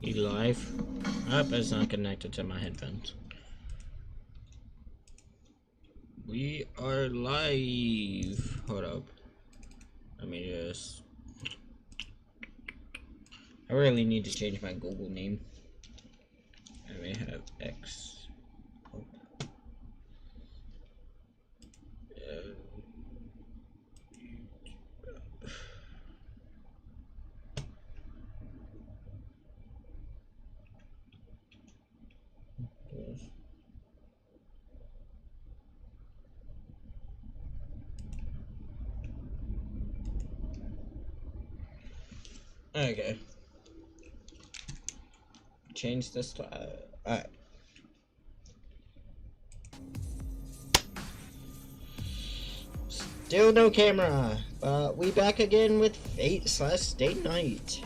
You live? Oh, it's not connected to my headphones. We are live. Hold up. Let me just... I really need to change my Google name. I may have X. Oh. Okay. Change this to alright. Still no camera, but we back again with Fate/Stay Night.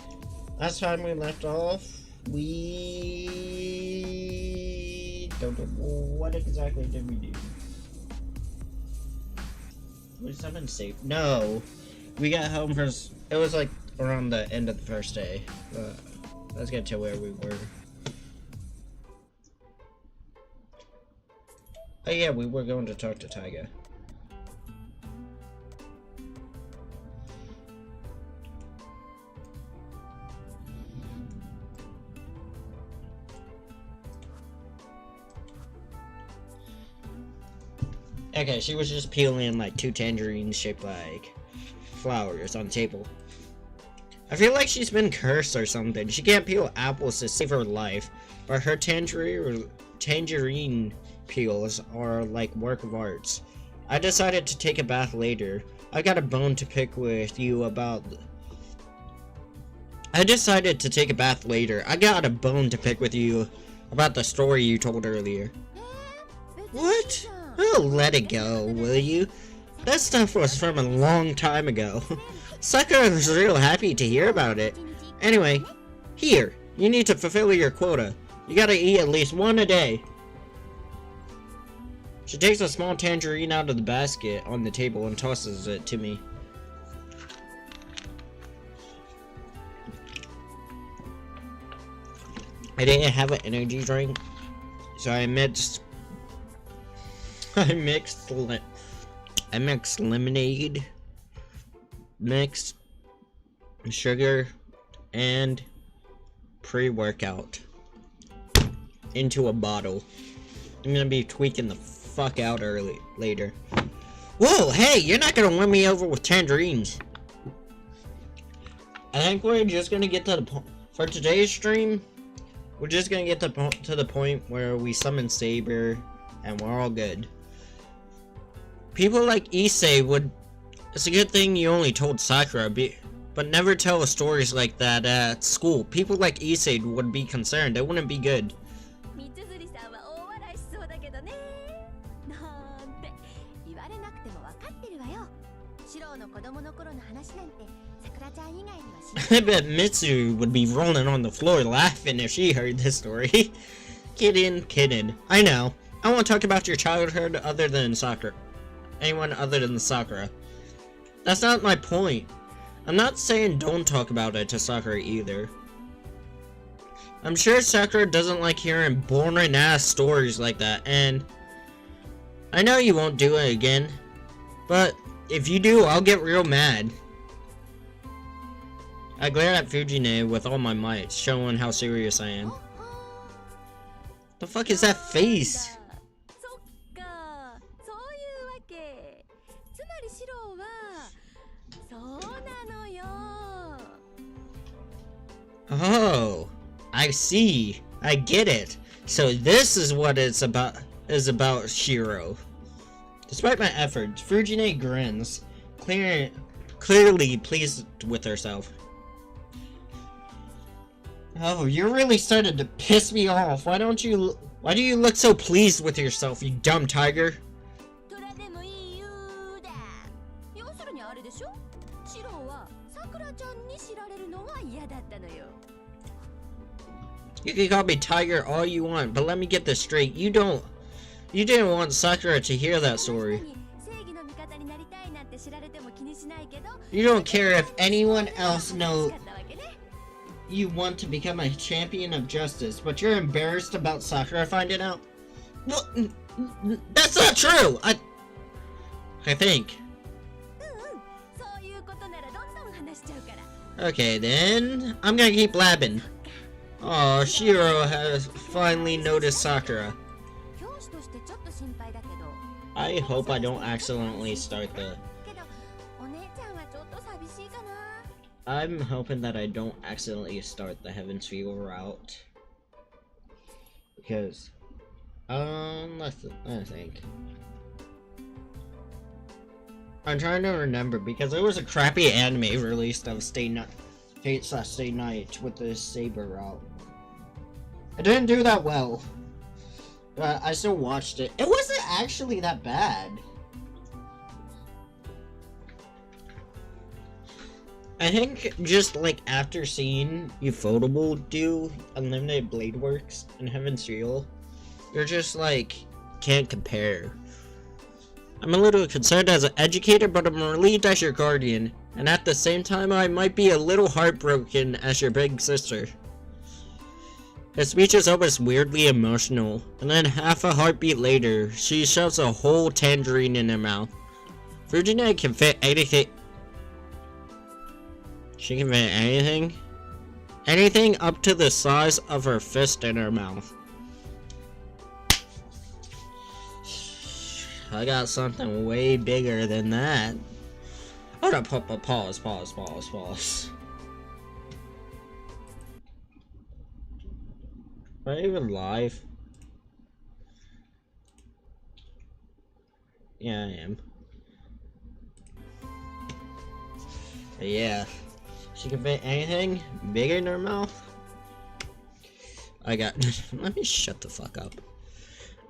Last time we left off, we don't know what exactly did we do. Was someone safe? No, we got home first. It was like around the end of the first day. Let's get to where we were. Oh yeah, we were going to talk to Taiga. Okay, she was just peeling like 2 tangerines shaped like flowers on the table. I feel like she's been cursed or something. She can't peel apples to save her life, but her tangerine peels are like work of arts. I decided to take a bath later. I got a bone to pick with you about... I decided to take a bath later. I got a bone to pick with you about the story you told earlier. What? Oh, let it go, will you? That stuff was from a long time ago. Sakura was real happy to hear about it. Anyway, here, you need to fulfill your quota. You gotta eat at least 1 a day. She takes a small tangerine out of the basket on the table and tosses it to me. I didn't have an energy drink, so I mixed lemonade, mixed sugar, and pre-workout into a bottle. I'm gonna be tweaking the fuck out later. Whoa, hey, you're not gonna win me over with tangerines. I think we're just gonna get to the point for today's stream. We're just gonna get to the point where we summon Saber and we're all good. People like Issei would... It's a good thing you only told Sakura, but never tell stories like that at school. People like Issei would be concerned. It wouldn't be good. I bet Mitsu would be rolling on the floor laughing if she heard this story. Kidding. I know. I won't talk about your childhood other than Sakura. Anyone other than Sakura. That's not my point. I'm not saying don't talk about it to Sakura either. I'm sure Sakura doesn't like hearing boring ass stories like that, and I know you won't do it again, but if you do, I'll get real mad. I glare at Fujine with all my might, showing how serious I am. The fuck is that face? Oh, I see. I get it. So this is what it's about Shiro. Despite my efforts, Fujine grins, clearly pleased with herself. Oh, you're really starting to piss me off. Why do you look so pleased with yourself, you dumb tiger? You can call me Tiger all you want, but let me get this straight. You didn't want Sakura to hear that story. You don't care if anyone else knows. you want to become a champion of justice, but you're embarrassed about Sakura finding out? Well, that's not true! I think. Okay then, I'm gonna keep blabbing. Oh, Shiro has finally noticed Sakura. I hope I don't accidentally start the... I'm hoping that I don't accidentally start the Heaven's Feel route. Because... let's think. I'm trying to remember, because there was a crappy anime released of Stay Night with the Saber route. It didn't do that well. But I still watched it. It wasn't actually that bad. I think just like after seeing Ufotable do Unlimited Blade Works and Heaven's Feel, you're just like, can't compare. I'm a little concerned as an educator, but I'm relieved as your guardian. And at the same time, I might be a little heartbroken as your big sister. Her speech is almost weirdly emotional, and then half a heartbeat later, she shoves a whole tangerine in her mouth. Fujine can fit anything. She can fit anything? Anything up to the size of her fist in her mouth. I got something way bigger than that. Hold up, pause. Am I even live? Yeah, I am. Yeah. She can fit anything bigger in her mouth? I got... Let me shut the fuck up.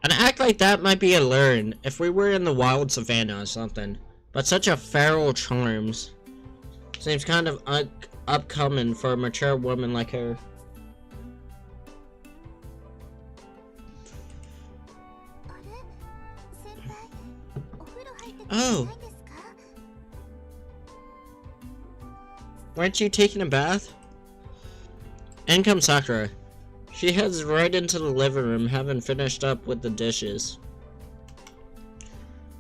An act like that might be a learn if we were in the wild savannah or something. But such a feral charms. Seems kind of upcoming for a mature woman like her. Oh. Weren't you taking a bath? In comes Sakura. She heads right into the living room, having finished up with the dishes.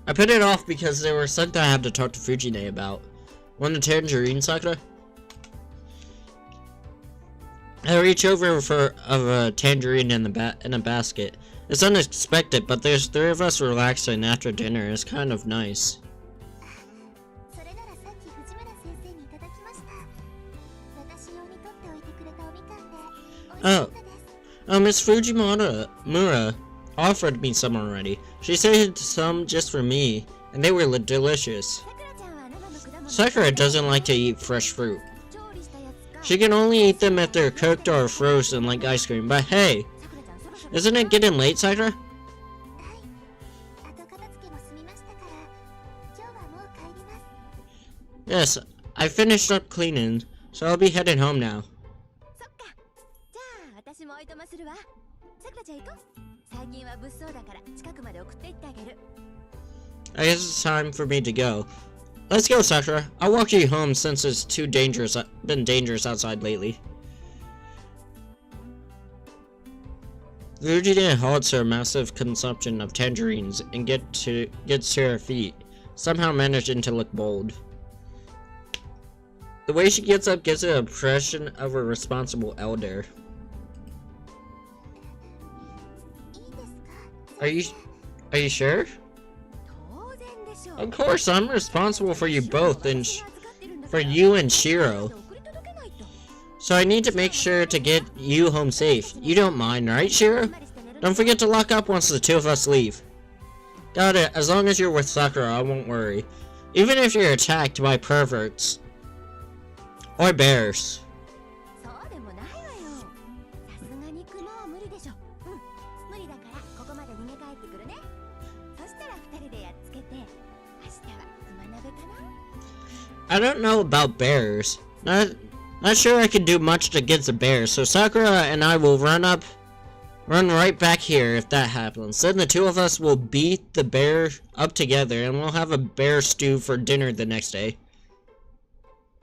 I put it off because there was something I had to talk to Fujine about. Want a tangerine, Sakura? I reach over for a tangerine in a basket. It's unexpected, but there's three of us relaxing after dinner. It's kind of nice. Oh, Miss Mura offered me some already. She saved some just for me, and they were delicious. Sakura doesn't like to eat fresh fruit. She can only eat them if they're cooked or frozen like ice cream, but hey, isn't it getting late, Sakura? Yes, I finished up cleaning, so I'll be heading home now. I guess it's time for me to go. Let's go, Sakura. I'll walk you home since it's been dangerous outside lately. Fujine halts her massive consumption of tangerines and gets to her feet, somehow managing to look bold. The way she gets up gives an impression of a responsible elder. Are you sure? Of course, I'm responsible for you both and for you and Shiro. So I need to make sure to get you home safe. You don't mind, right, Shiro? Don't forget to lock up once the two of us leave. Got it. As long as you're with Sakura, I won't worry. Even if you're attacked by perverts. Or bears. I don't know about bears. Not sure I can do much against the bears, so Sakura and I will run right back here if that happens. Then the two of us will beat the bear up together and we'll have a bear stew for dinner the next day.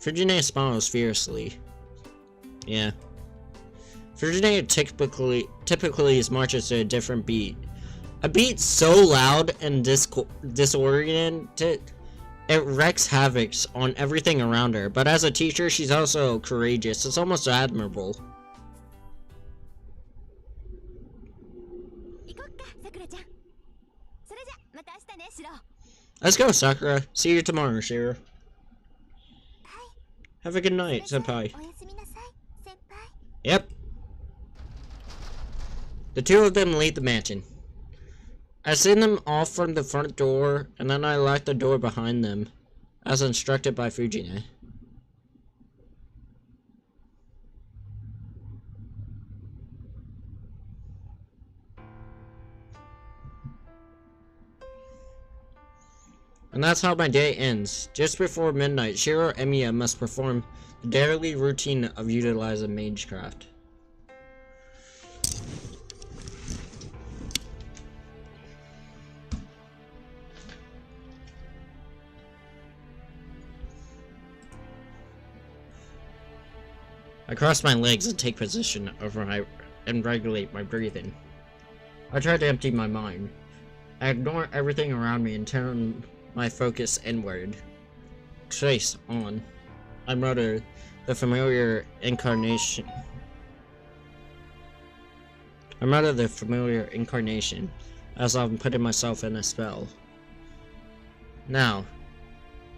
Fujine smiles fiercely. Yeah. Fujine typically marches to a different beat. A beat so loud and disoriented, it wreaks havoc on everything around her. But as a teacher, she's also courageous. It's almost admirable. Let's go, Sakura. See you tomorrow, Shiro. Have a good night, senpai. Yep. The two of them leave the mansion. I send them off from the front door, and then I lock the door behind them, as instructed by Fujine. And that's how my day ends. Just before midnight, Shiro and Emiya must perform the daily routine of utilizing magecraft. I cross my legs and take position and regulate my breathing. I try to empty my mind. I ignore everything around me and turn my focus inward. Trace on. I mutter the familiar incarnation. As I'm putting myself in a spell. Now,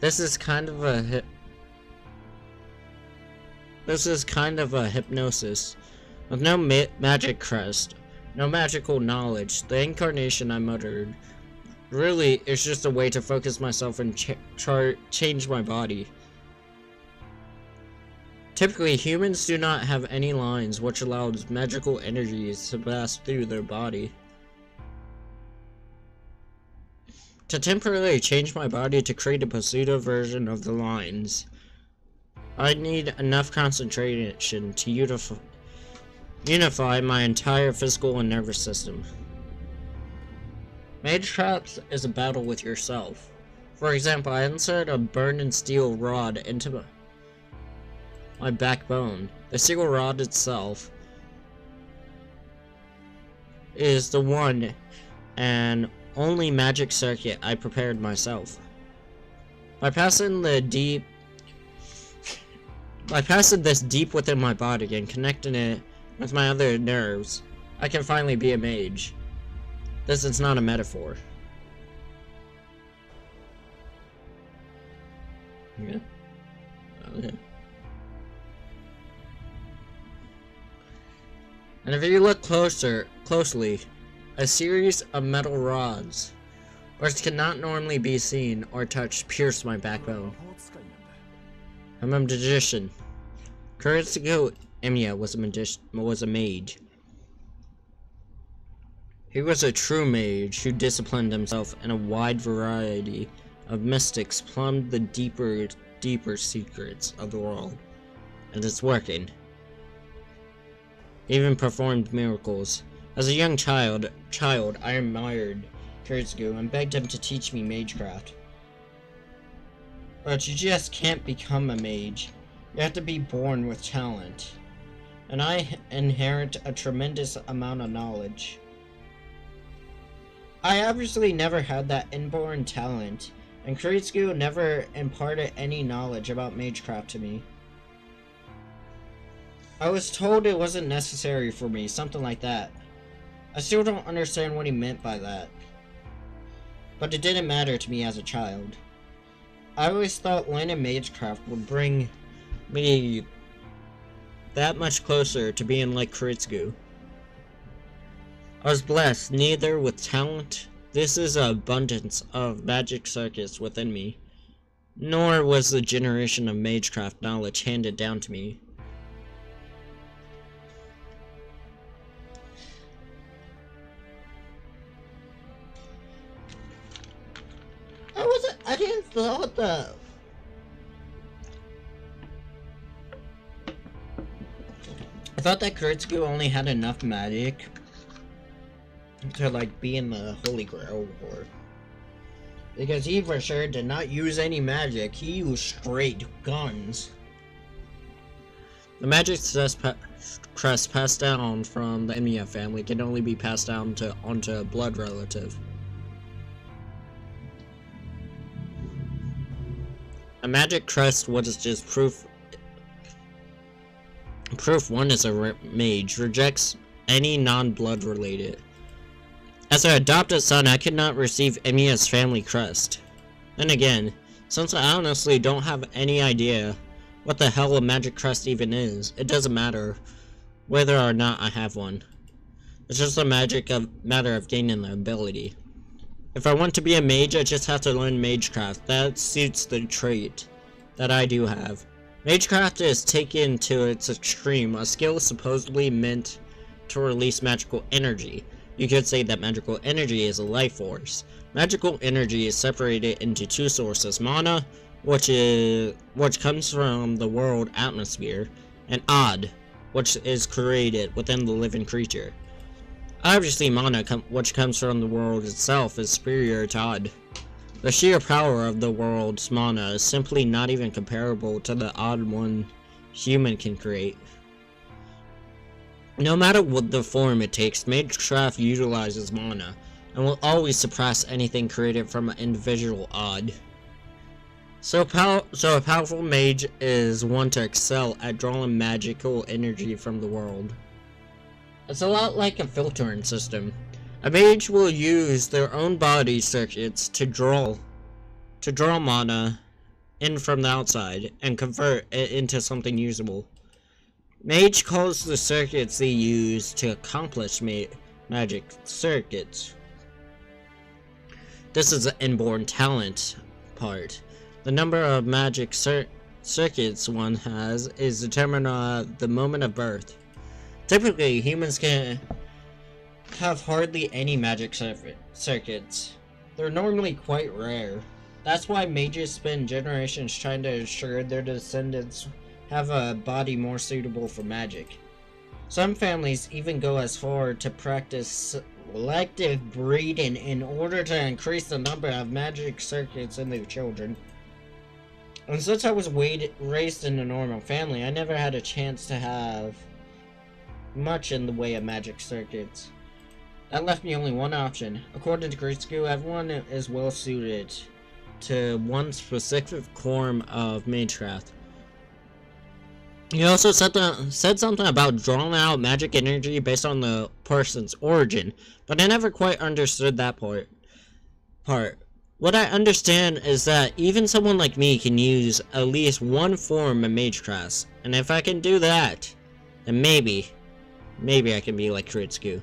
this is kind of a hypnosis, with no magic crest, no magical knowledge. The incarnation I muttered really is just a way to focus myself and change my body. Typically, humans do not have any lines, which allows magical energies to pass through their body. To temporarily change my body to create a pseudo version of the lines, I need enough concentration to unify my entire physical and nervous system. Magecraft is a battle with yourself. For example, I insert a burning steel rod into my backbone. The steel rod itself is the one and only magic circuit I prepared myself. By passing this deep within my body and connecting it with my other nerves, I can finally be a mage. This is not a metaphor. Yeah. Okay. And if you look closely, a series of metal rods, which cannot normally be seen or touched, pierce my backbone. I'm a magician. Kuretsugo Emiya was a mage. He was a true mage who disciplined himself in a wide variety of mystics, plumbed the deeper secrets of the world. And it's working. He even performed miracles. As a young child, I admired Kuretsugo and begged him to teach me magecraft. But you just can't become a mage. You have to be born with talent. And I inherit a tremendous amount of knowledge. I obviously never had that inborn talent, and Kuretsugo never imparted any knowledge about magecraft to me. I was told it wasn't necessary for me, something like that. I still don't understand what he meant by that. But it didn't matter to me as a child. I always thought learning magecraft would bring me that much closer to being like Kuretsugo. I was blessed neither with talent, this is an abundance of magic circuits within me, nor was the generation of magecraft knowledge handed down to me. I didn't thought that. I thought that Kuretsugo only had enough magic to like be in the Holy Grail War. Because he for sure did not use any magic, he used straight guns. The magic crest passed down from the Emiya family can only be passed down onto a blood relative. A magic crest was just proof. Proof 1 is a mage, rejects any non-blood related. As an adopted son, I could not receive Emiya's family crest. Then again, since I honestly don't have any idea what the hell a magic crest even is, it doesn't matter whether or not I have one. It's just a matter of gaining the ability. If I want to be a mage, I just have to learn magecraft. That suits the trait that I do have. Magecraft is taken to its extreme, a skill supposedly meant to release magical energy. You could say that magical energy is a life force. Magical energy is separated into two sources: mana, which comes from the world atmosphere, and odd, which is created within the living creature. Obviously, mana, which comes from the world itself, is superior to odd. The sheer power of the world's mana is simply not even comparable to the odd one human can create. No matter what the form it takes, magecraft utilizes mana, and will always suppress anything created from an individual odd. So a powerful mage is one to excel at drawing magical energy from the world. It's a lot like a filtering system. A mage will use their own body circuits to draw mana in from the outside and convert it into something usable. Mage calls the circuits they use to accomplish magic circuits. This is the inborn talent part. The number of magic circuits one has is determined at the moment of birth. Typically, humans can have hardly any magic circuits. They're normally quite rare. That's why mages spend generations trying to ensure their descendants have a body more suitable for magic. Some families even go as far to practice selective breeding in order to increase the number of magic circuits in their children. And since I was raised in a normal family, I never had a chance to have much in the way of magic circuits. That left me only one option. According to Gritsuku, everyone is well suited to one specific form of magecraft. He also said something about drawing out magic energy based on the person's origin, but I never quite understood that part. What I understand is that even someone like me can use at least one form of magecraft, and if I can do that, then maybe I can be like Gritsuku.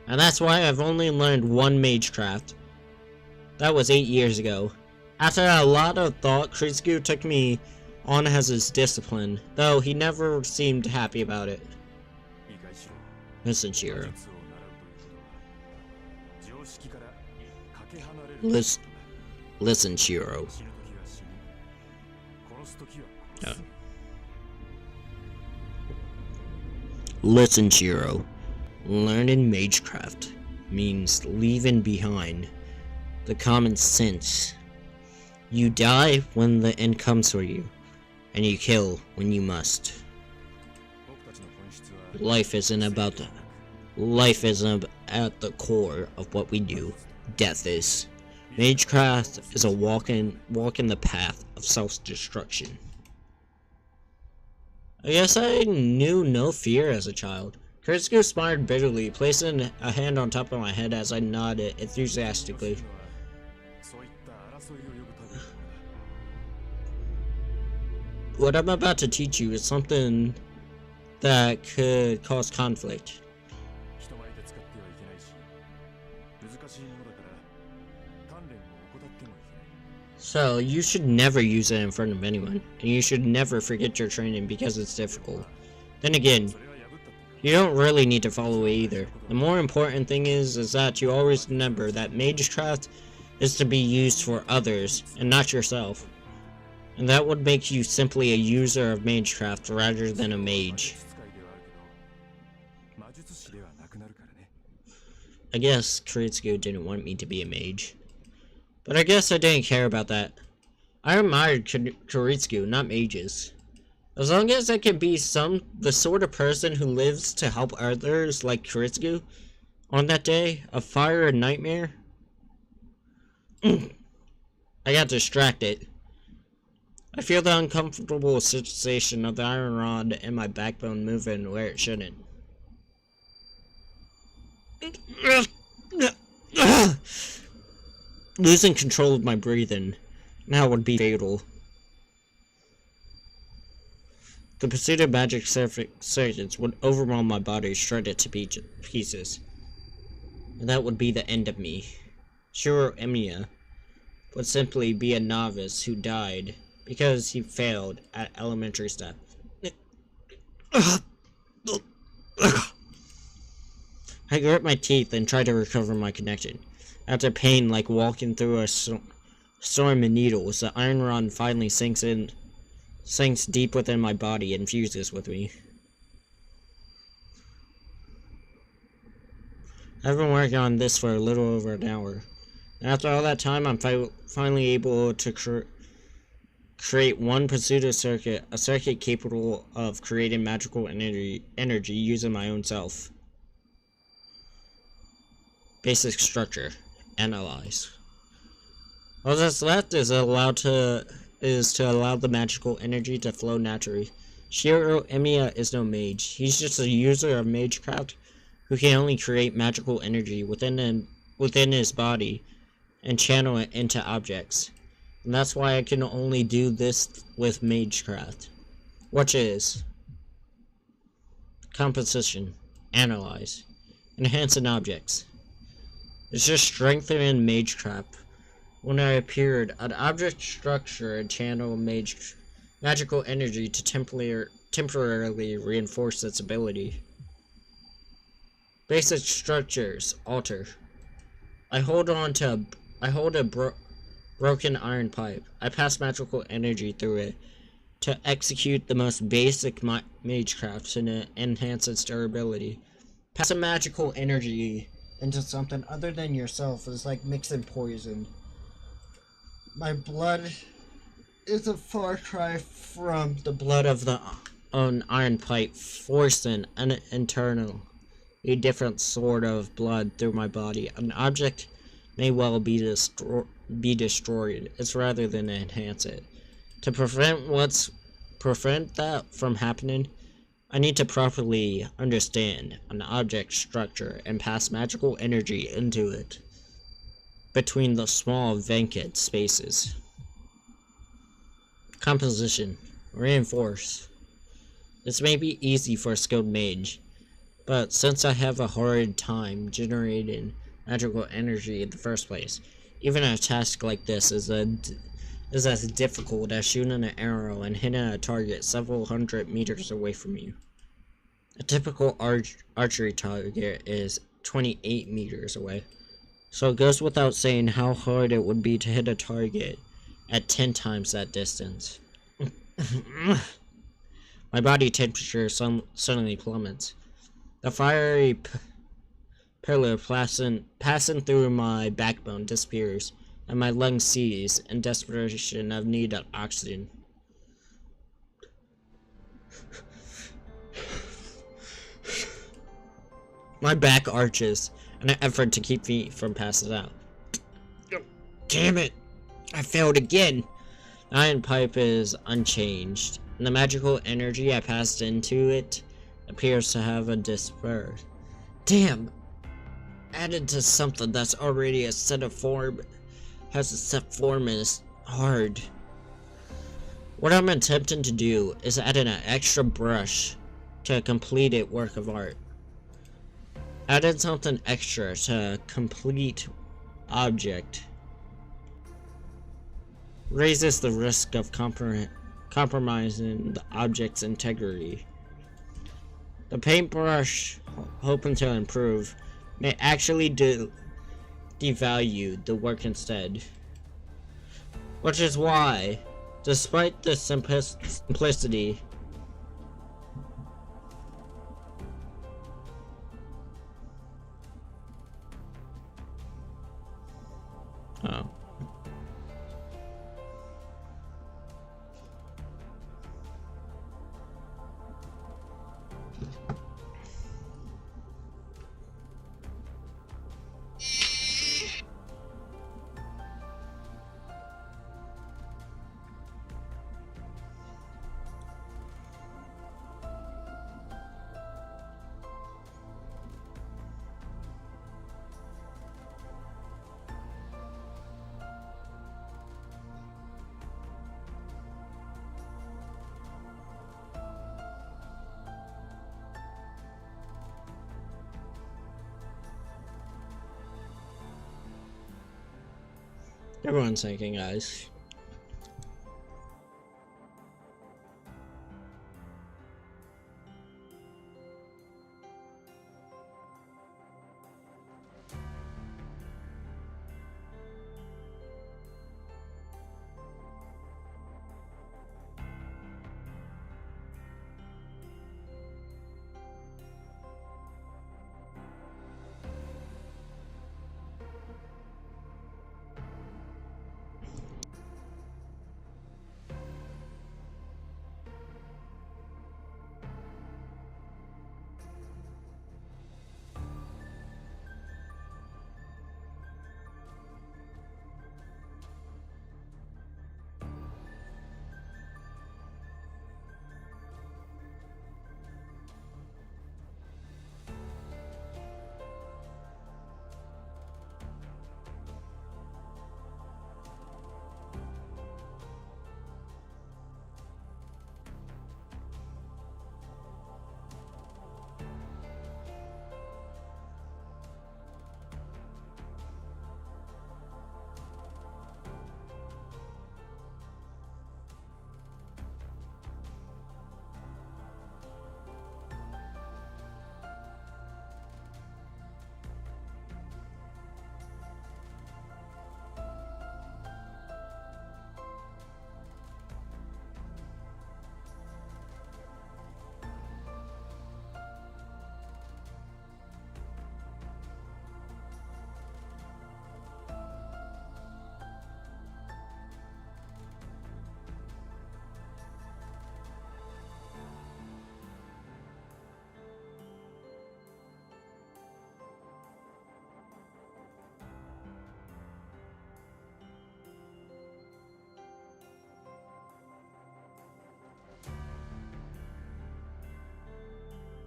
And that's why I've only learned one magecraft. That was 8 years ago. After a lot of thought, Gritsuku took me on as his discipline, though he never seemed happy about it. Listen, Shiro. Listen, Shiro. Listen, Shiro. Learning magecraft means leaving behind the common sense. You die when the end comes for you, and you kill when you must. Life isn't at the core of what we do. Death is. Magecraft is a walk in the path of self-destruction. I guess I knew no fear as a child. Gritsuku smiled bitterly, placing a hand on top of my head as I nodded enthusiastically. What I'm about to teach you is something that could cause conflict. So, you should never use it in front of anyone, and you should never forget your training because it's difficult. Then again, you don't really need to follow it either. The more important thing is that you always remember that magecraft is to be used for others, and not yourself. And that would make you simply a user of magecraft rather than a mage. I guess Gritsuku didn't want me to be a mage. But I guess I didn't care about that. I admired Gritsuku, not mages. As long as I can be the sort of person who lives to help others like Kiritsugu on that day, a fire and nightmare. I got distracted. I feel the uncomfortable sensation of the iron rod in my backbone moving where it shouldn't. Losing control of my breathing now would be fatal. The pursuit of magic circuits would overwhelm my body, shred it to pieces. And that would be the end of me. Shiro Emiya would simply be a novice who died because he failed at elementary step. I grit my teeth and try to recover my connection. After pain like walking through a storm of needles, the iron rod finally sinks deep within my body and fuses with me. I've been working on this for a little over an hour. And after all that time, I'm finally able to create one pseudo circuit, a circuit capable of creating magical energy using my own self. Basic structure. Analyze. All that's left is to allow the magical energy to flow naturally. Shiro Emiya is no mage. He's just a user of magecraft who can only create magical energy within his body and channel it into objects. And that's why I can only do this with magecraft. Which is composition, analyze, enhancing objects. It's just strengthening magecraft. When I appeared, an object structure and channel magical energy to temporarily reinforce its ability. Basic structures alter. I hold a broken iron pipe. I pass magical energy through it to execute the most basic magecraft and enhance its durability. Passing magical energy into something other than yourself is like mixing poison. My blood is a far cry from the blood of the iron pipe, forcing an a different sort of blood through my body. An object may well be destroyed. It's rather than enhance it. To prevent that from happening, I need to properly understand an object structure and pass magical energy into it between the small vacant spaces. Composition. Reinforce. This may be easy for a skilled mage, but since I have a hard time generating magical energy in the first place, even a task like this is as difficult as shooting an arrow and hitting a target several hundred meters away from you. A typical archery target is 28 meters away, so it goes without saying how hard it would be to hit a target at 10 times that distance. My body temperature suddenly plummets. The fiery pillar passing through my backbone disappears, and my lungs seize in desperation of need of oxygen. My back arches in an effort to keep me from passing out. Damn it! I failed again! The iron pipe is unchanged, and the magical energy I passed into it appears to have dispersed. Damn! Added to something that's already has a set form and is hard. What I'm attempting to do is add an extra brush to a completed work of art. Adding something extra to a complete object raises the risk of compromising the object's integrity. The paintbrush, hoping to improve, may actually devalue the work instead. Which is why, despite the simplicity, Everyone's thinking, guys.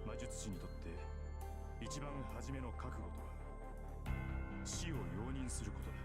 魔術師にとって一番初めの覚悟とは死を容認することだ。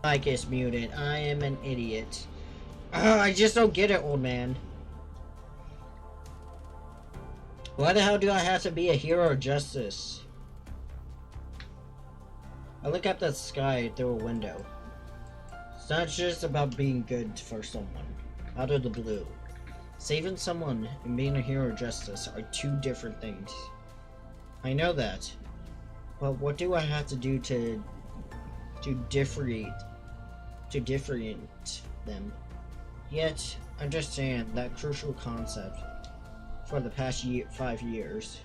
Mic is muted. I am an idiot. I just don't get it, old man. Why the hell do I have to be a hero of justice? I look at the sky through a window. It's not just about being good for someone. Out of the blue. Saving someone and being a hero of justice are two different things. I know that. But what do I have to do to differentiate them? Yet, understand that crucial concept for the past 5 years.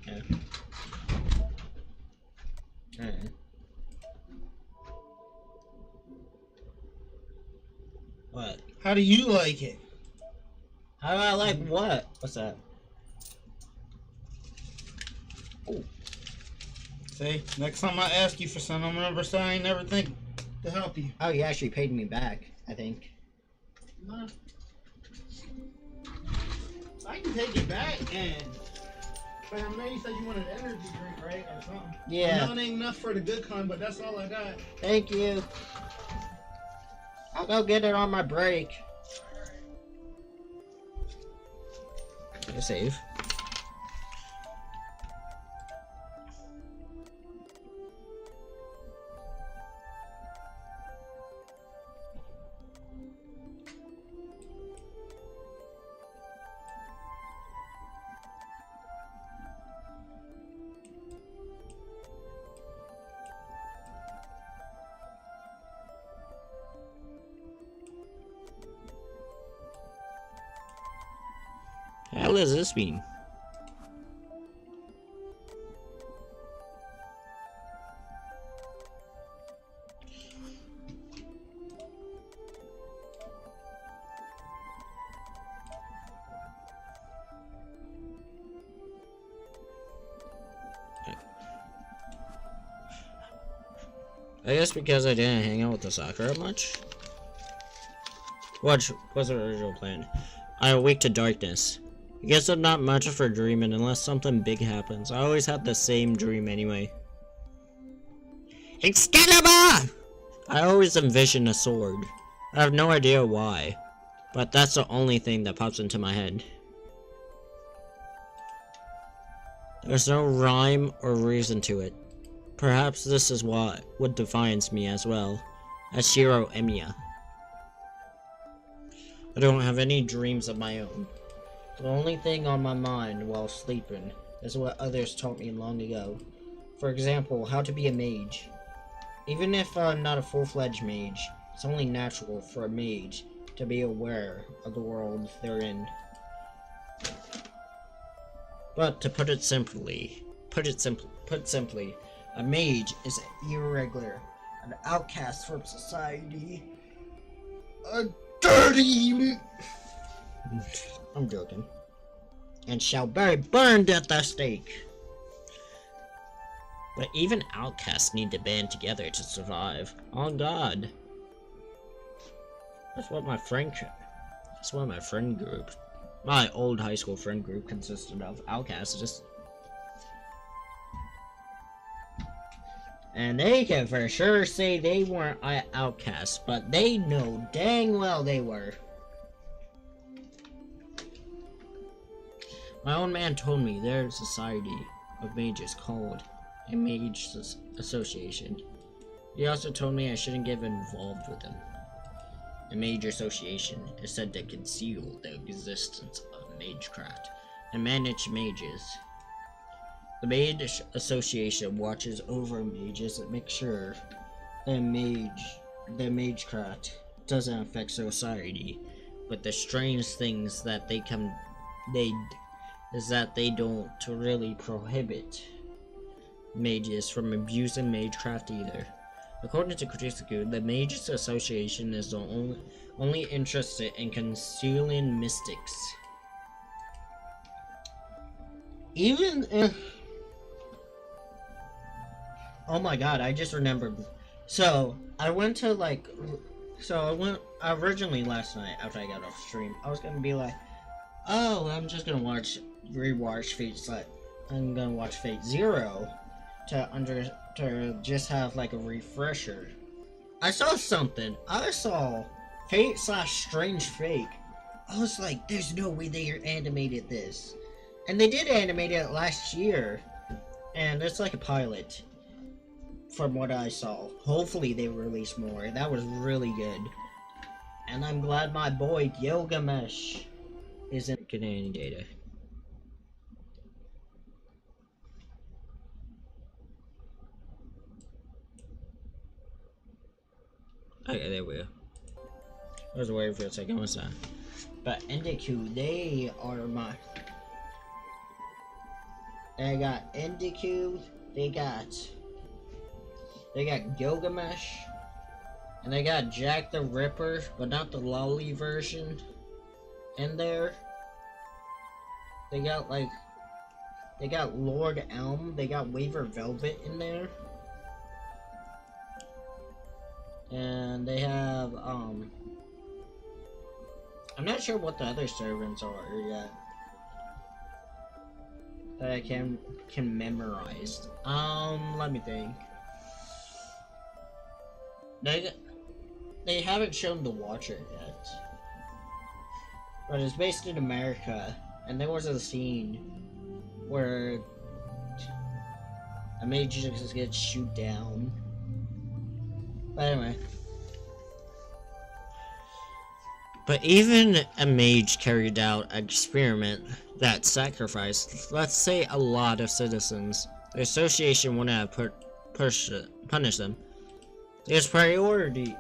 Okay. Alright. What? How do you like it? How do I like what? What's that? Ooh. See, next time I ask you for something, I'm remember saying I ain't never think to help you. Oh, you actually paid me back, I think. No. I can take it back, but I know you said you wanted an energy drink, right, or something. Yeah. I know it ain't enough for the good kind, but that's all I got. Thank you. I'll go get it on my break. Save. How does this mean? I guess because I didn't hang out with the Sakura much. What was the original plan? I awake to darkness. I guess I'm not much for dreaming unless something big happens. I always have the same dream anyway. Excalibur! I always envision a sword. I have no idea why, but that's the only thing that pops into my head. There's no rhyme or reason to it. Perhaps this is what defines me as well, as Shiro Emiya. I don't have any dreams of my own. The only thing on my mind while sleeping is what others taught me long ago. For example, how to be a mage. Even if I'm not a full-fledged mage, it's only natural for a mage to be aware of the world they're in. But to put simply, a mage is irregular, an outcast from society, a dirty... I'm joking. And shall be burned at the stake. But even outcasts need to band together to survive. Oh God. That's what my friend group, my old high school friend group consisted of. Outcasts. And they can for sure say they weren't outcasts, but they know dang well they were. My old man told me there's a society of mages called a mage association. He also told me I shouldn't get involved with them. A mage association is said to conceal the existence of magecraft and manage mages. The mage association watches over mages and makes sure the magecraft doesn't affect society. But the strange things that they don't really prohibit mages from abusing magecraft either. According to Kritsuku, the Mages Association is the only interested in concealing mystics. Even if... Oh my god, I just remembered. So, I went to originally last night after I got off stream, I was gonna be like, Oh, I'm just gonna rewatch Fate Set. I'm gonna watch Fate Zero to just have like a refresher. I saw something. I saw Fate / Strange Fate. I was like, there's no way they animated this. And they did animate it last year. And it's like a pilot. From what I saw. Hopefully they release more. That was really good. And I'm glad my boy Gilgamesh isn't getting any data. Okay, there we go. I was waiting for a second, what's that? But Endeku, they are my... They got Endeku, they got Gilgamesh, and they got Jack the Ripper, but not the lolly version in there. They got Lord Elm, they got Waver Velvet in there. And they have, I'm not sure what the other servants are yet. That I can memorize. Let me think. They haven't shown the Watcher yet. But it's based in America, and there was a scene where a mage just gets shoot down. But anyway. But even a mage carried out an experiment that sacrificed, let's say, a lot of citizens. The association wouldn't have punished them. There's priority.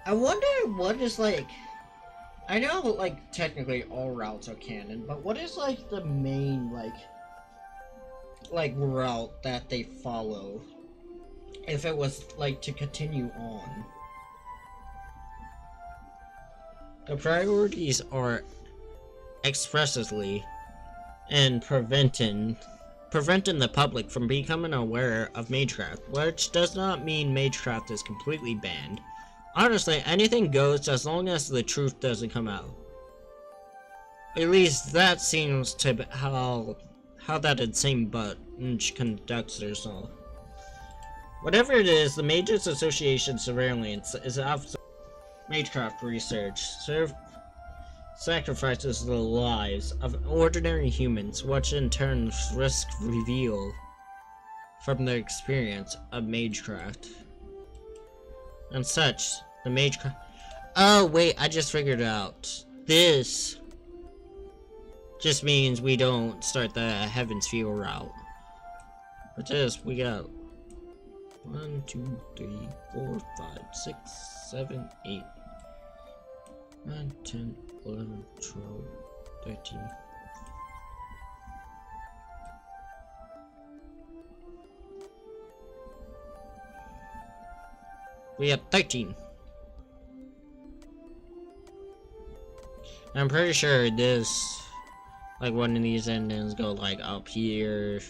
I wonder what is like... I know, like, technically all routes are canon, but what is, like, the main, like route that they follow? If it was, like, to continue on. The priorities are expressly and preventing the public from becoming aware of magecraft, which does not mean magecraft is completely banned. Honestly, anything goes as long as the truth doesn't come out. At least that seems to be how that insane bunch conducts themselves. Whatever it is, the Mages Association surveillance is after magecraft research sacrifices the lives of ordinary humans, which in turn risk reveal from their experience of magecraft. And such, the magecraft... Oh wait, I just figured it out. This just means we don't start the Heaven's Feel route. But this, we got 1, 2, 3, 4, 5, 6, 7, 8, 9, 10, 11, 12, 13. We have 13. I'm pretty sure this, like, one of these endings go like up here,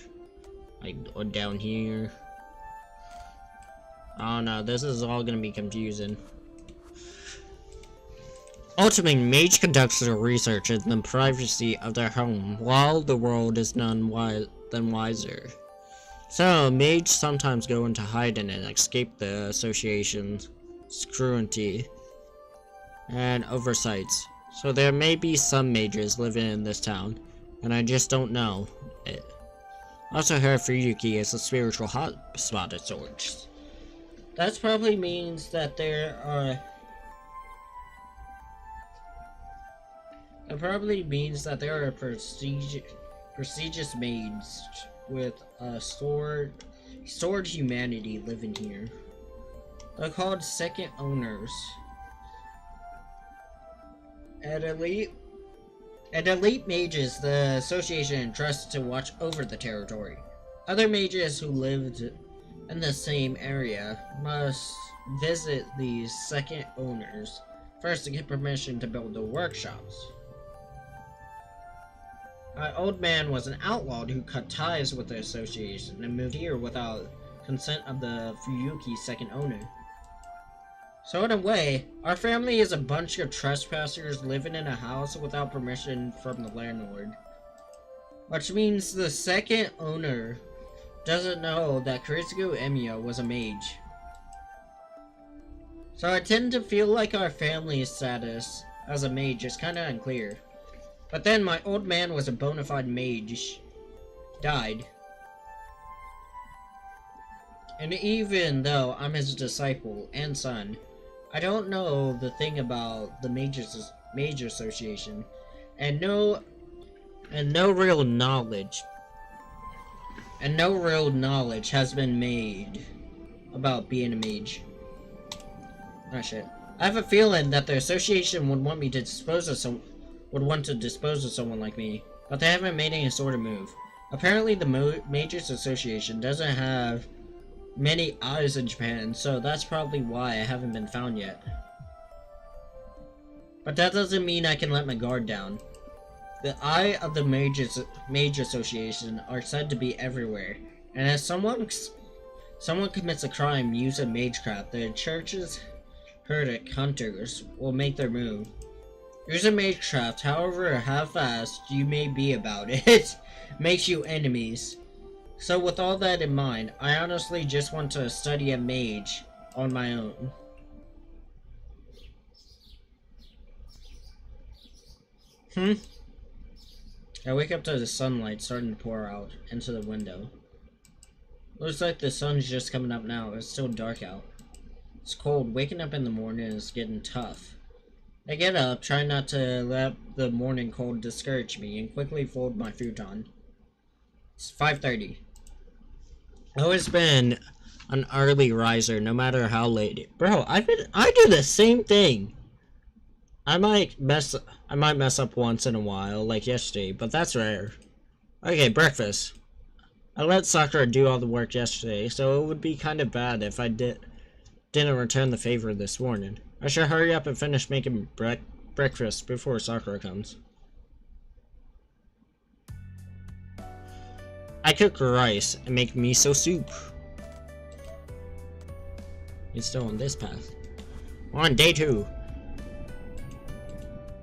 like, or down here. Oh no, this is all gonna be confusing. Ultimately, mage conducts their research in the privacy of their home, while the world is none wiser. So, mages sometimes go into hiding and escape the association's scrutiny and oversights. So there may be some mages living in this town, and I just don't know it. Also heard Fuyuki is a spiritual hotspot of sorts. That probably means that there are... That probably means that there are prestigious mages with a sword humanity living here. They're called second owners. At elite mages, the association entrusts to watch over the territory. Other mages who lived in the same area must visit these second owners first to get permission to build the workshops. An old man was an outlaw who cut ties with the association and moved here without consent of the Fuyuki second owner. So in a way, our family is a bunch of trespassers living in a house without permission from the landlord. Which means the second owner doesn't know that Kuritsugu Emiya was a mage. So I tend to feel like our family's status as a mage is kinda unclear. But then my old man was a bona fide mage. Died. And even though I'm his disciple and son, I don't know the thing about the Mage Association, and no real knowledge has been made about being a mage. Oh shit. I have a feeling that the association would want to dispose of someone like me, but they haven't made any sort of move. Apparently the Mages Association doesn't have many eyes in Japan, so that's probably why I haven't been found yet. But that doesn't mean I can let my guard down. The eye of the Mage Association are said to be everywhere, and as someone commits a crime using magecraft, the church's herdic hunters will make their move. Using magecraft, however half-assed you may be about it, makes you enemies. So with all that in mind, I honestly just want to study a mage on my own. I wake up to the sunlight starting to pour out into the window. Looks like the sun's just coming up now. It's still dark out. It's cold. Waking up in the morning is getting tough. I get up, try not to let the morning cold discourage me, and quickly fold my futon. It's 5:30. I've always been an early riser, no matter how late. Bro, I do the same thing. I might mess up once in a while, like yesterday, but that's rare. Okay, breakfast. I let Sakura do all the work yesterday, so it would be kind of bad if I didn't return the favor this morning. I should hurry up and finish making breakfast before Sakura comes. I cook rice and make miso soup. It's still on this path. We're on day 2.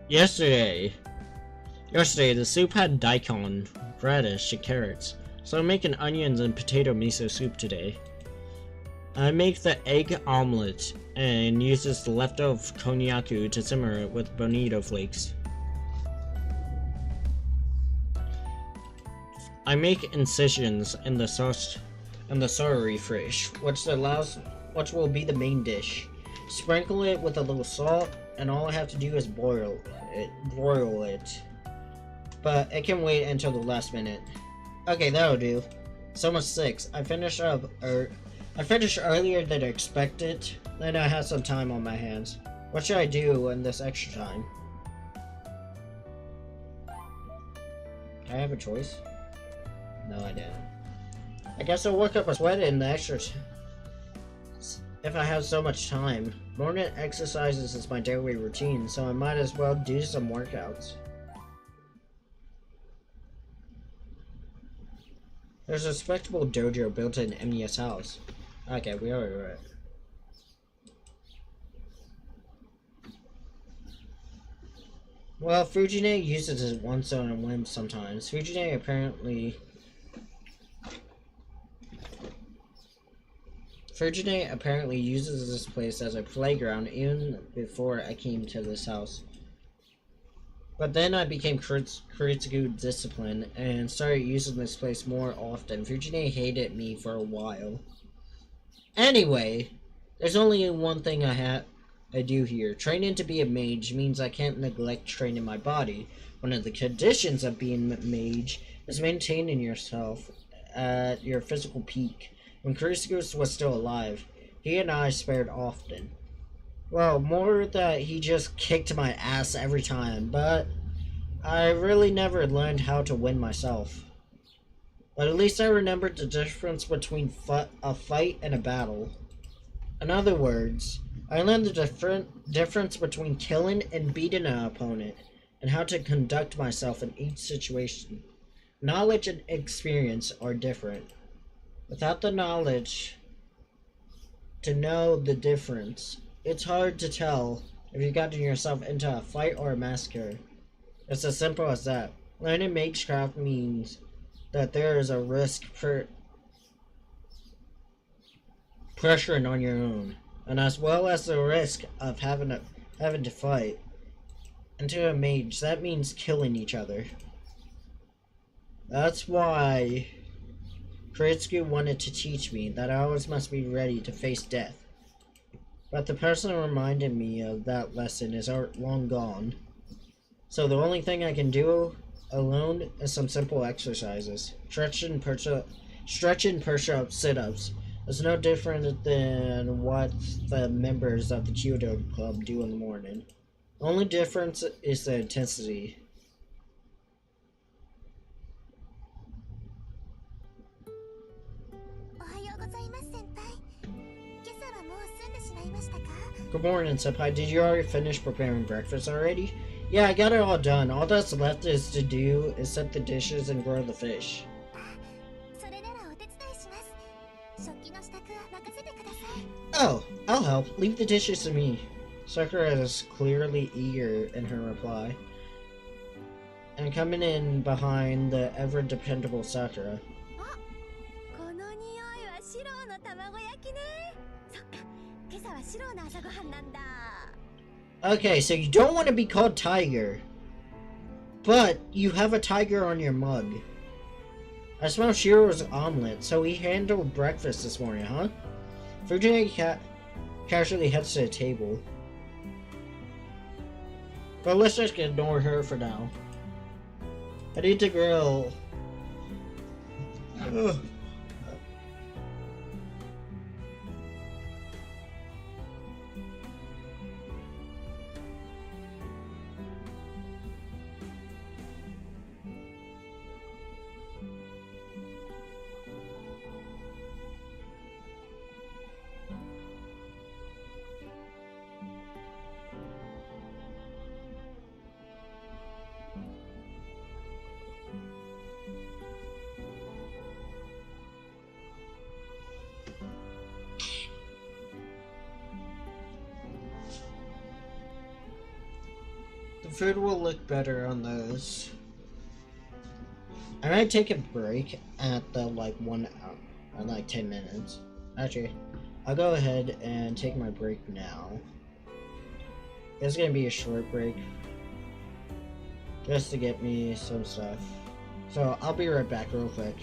Yesterday the soup had daikon, radish, and carrots. So I'm making onions and potato miso soup today. I make the egg omelet and uses the leftover konnyaku to simmer it with bonito flakes. I make incisions in the sauce and the sorry fish, which will be the main dish. Sprinkle it with a little salt, and all I have to do is broil it. But it can wait until the last minute. Okay, that'll do. It's almost 6. I finished earlier than expected, then I had some time on my hands. What should I do in this extra time? Can I have a choice? No, I didn't. I guess I'll work up a sweat in the extra if I have so much time. Morning exercises is my daily routine, so I might as well do some workouts. There's a respectable dojo built in Emiya's house. Okay, we already read it. Well, Fujine uses it once on a whim sometimes. Fujine apparently uses this place as a playground even before I came to this house. But then I became Kuritsugu disciplined and started using this place more often. Fujine hated me for a while. Anyway, there's only one thing I do here. Training to be a mage means I can't neglect training my body. One of the conditions of being a mage is maintaining yourself at your physical peak. When Kuritsugu was still alive, he and I spared often. Well, more that he just kicked my ass every time, but I really never learned how to win myself. But at least I remembered the difference between a fight and a battle. In other words, I learned the difference between killing and beating an opponent, and how to conduct myself in each situation. Knowledge and experience are different. Without the knowledge to know the difference, It's hard to tell if you've gotten yourself into a fight or a massacre. It's as simple as that. Learning magecraft means that there is a risk for pressuring on your own, and as well as the risk of having to fight. And to a mage, that means killing each other. That's why Kuritsky wanted to teach me that I always must be ready to face death. But the person who reminded me of that lesson is long gone. So the only thing I can do alone is some simple exercises. Stretching, push-ups, sit-ups. It's no different than what the members of the Kyoto Club do in the morning. The only difference is the intensity. Good morning, Senpai. Did you already finish preparing breakfast already? Yeah, I got it all done. All that's left is to do is set the dishes and grow the fish. Oh, I'll help. Leave the dishes to me. Sakura is clearly eager in her reply. And coming in behind the ever-dependable Sakura. Okay, so you don't want to be called Tiger. But you have a tiger on your mug. I smell Shiro's omelet, so he handled breakfast this morning, huh? Fujina casually heads to the table. But let's just ignore her for now. I need to grill. Ugh. The food will look better on those. I might take a break at the 1 hour, 10 minutes. Actually, I'll go ahead and take my break now. It's gonna be a short break. Just to get me some stuff. So I'll be right back real quick.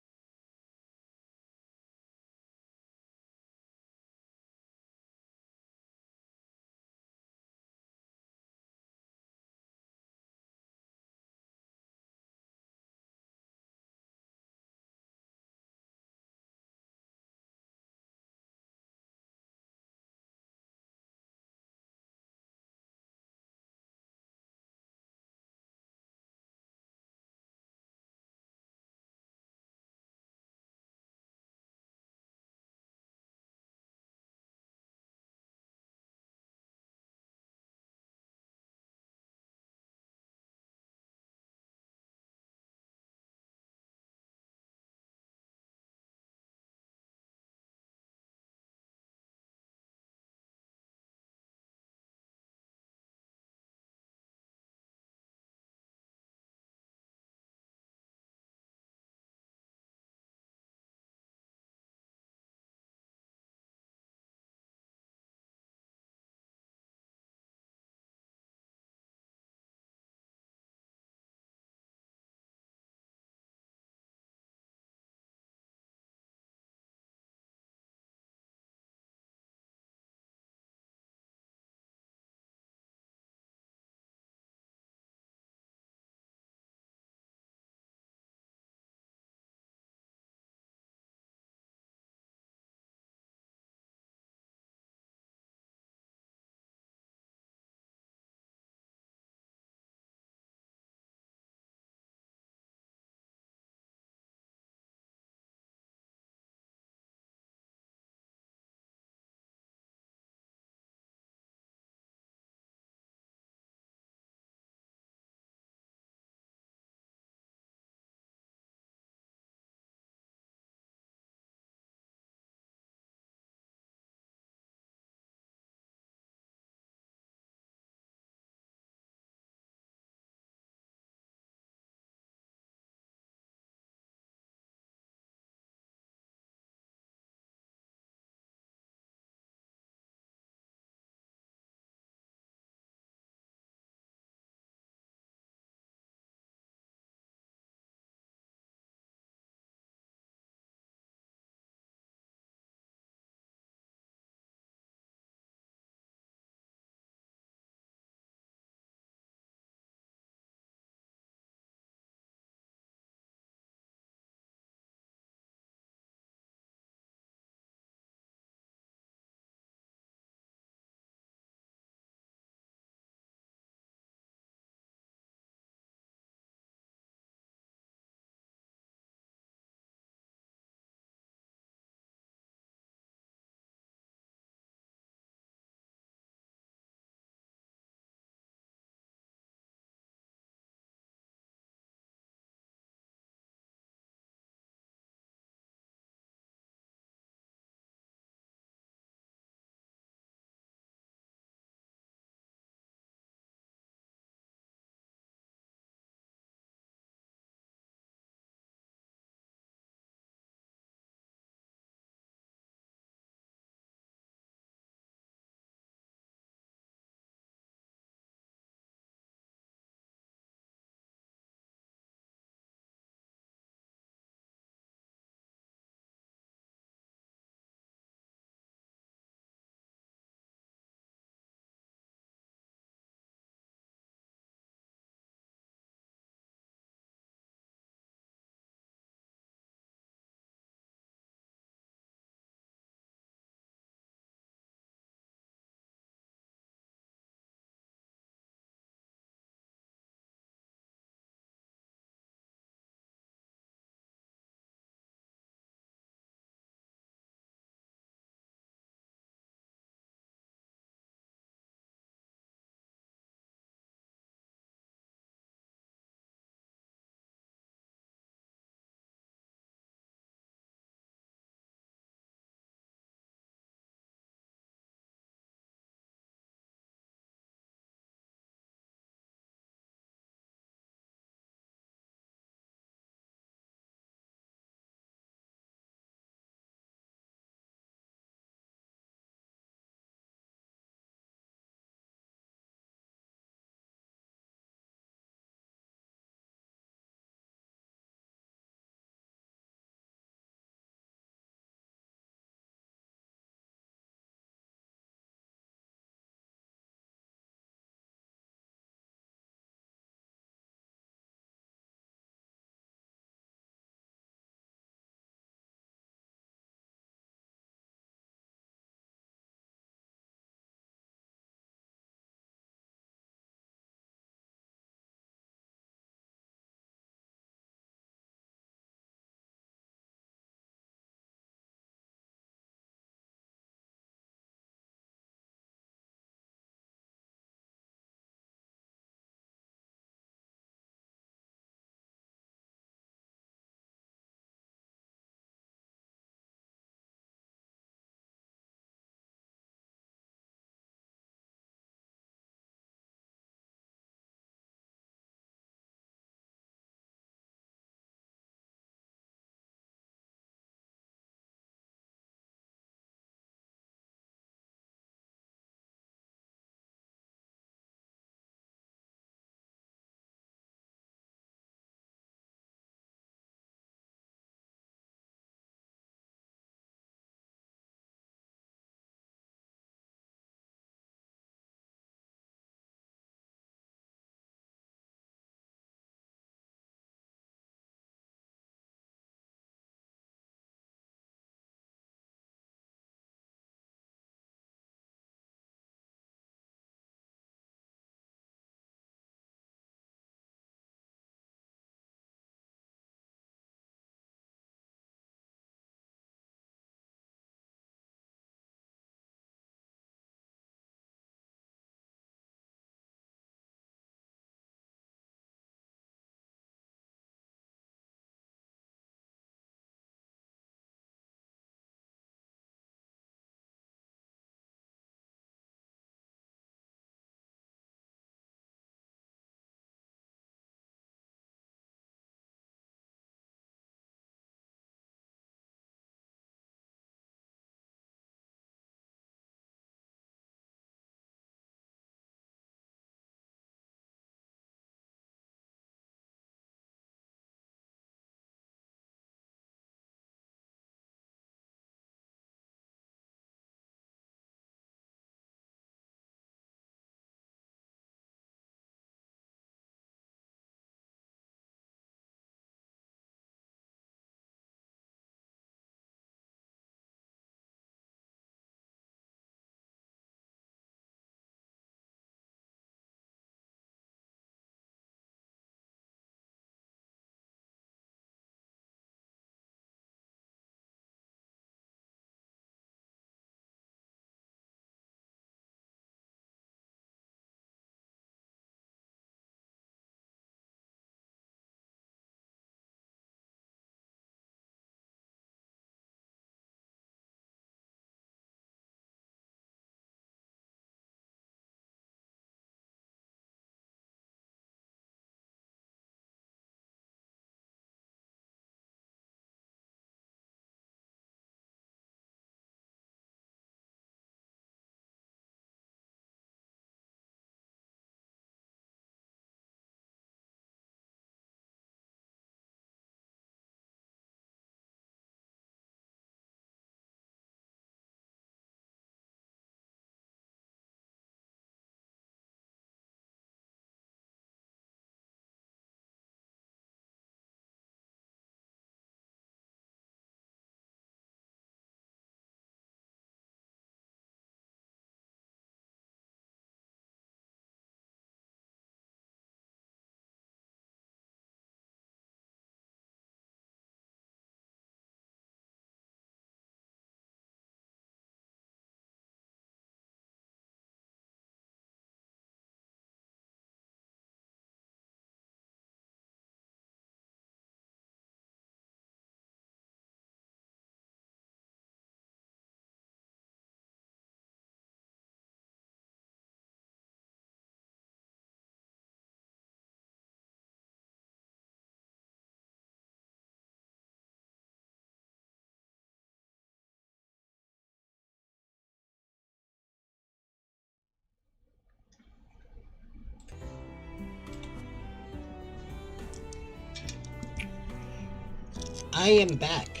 I am back.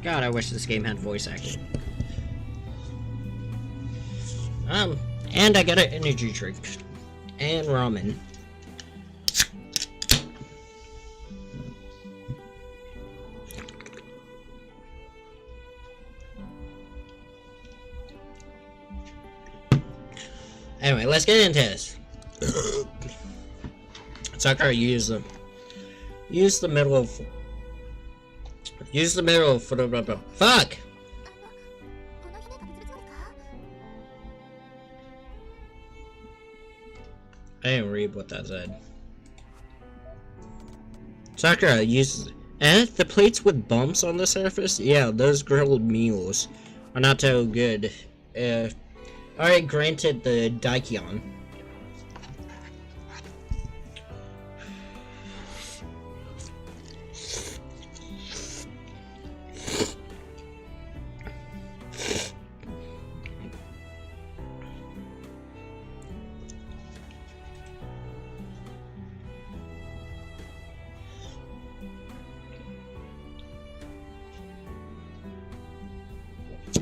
God, I wish this game had voice acting. And I got an energy drink. And ramen. Anyway, let's get into this. Sakura use the middle of fuck. I didn't read what that said. Sakura uses the plates with bumps on the surface. Yeah, those grilled meals are not so good. Alright, granted the Daikyon.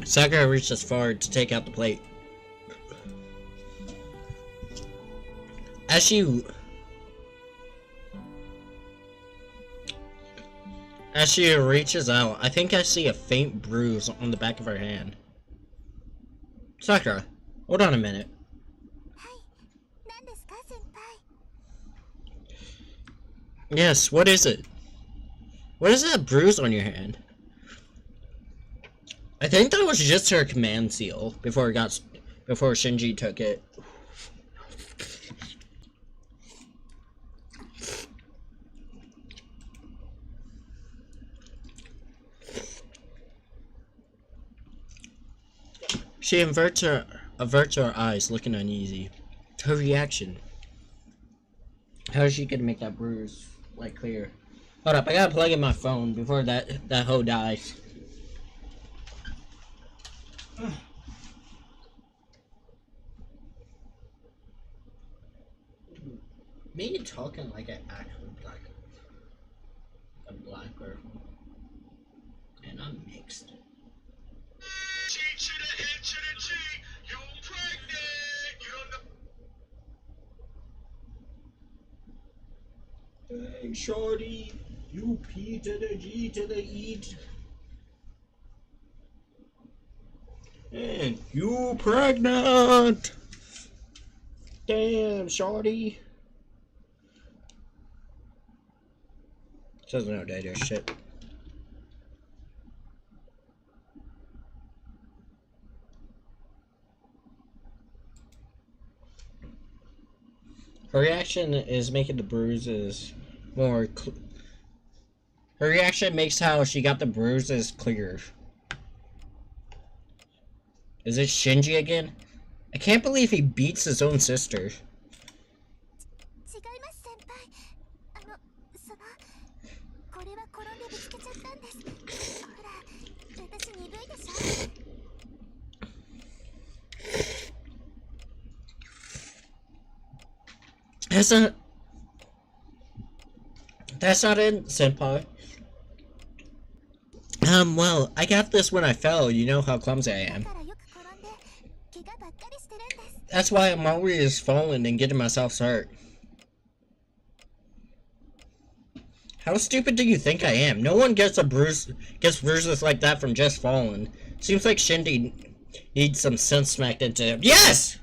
Sakura reaches forward to take out the plate. As she reaches out, I think I see a faint bruise on the back of her hand. Sakura, hold on a minute. Yes, what is it? What is that bruise on your hand? I think that was just her command seal before Shinji took it. She averts her eyes, looking uneasy. Her reaction. How is she gonna make that bruise like clear? Hold up, I gotta plug in my phone before that hoe dies. Me talking like an actual black girl, and I'm mixed. G to the N to the G, you pregnant, you don't know. Hey, shorty, you P to the G to the E. And you pregnant. Damn, shorty. Says no data shit. Her reaction is making the bruises more her reaction makes how she got the bruises clear. Is it Shinji again? I can't believe he beats his own sister. That's not it, senpai. Well, I got this when I fell. You know how clumsy I am. That's why I'm always falling and getting myself hurt. How stupid do you think I am? No one gets bruises like that from just falling. Seems like Shinji needs some sense smacked into him. Yes!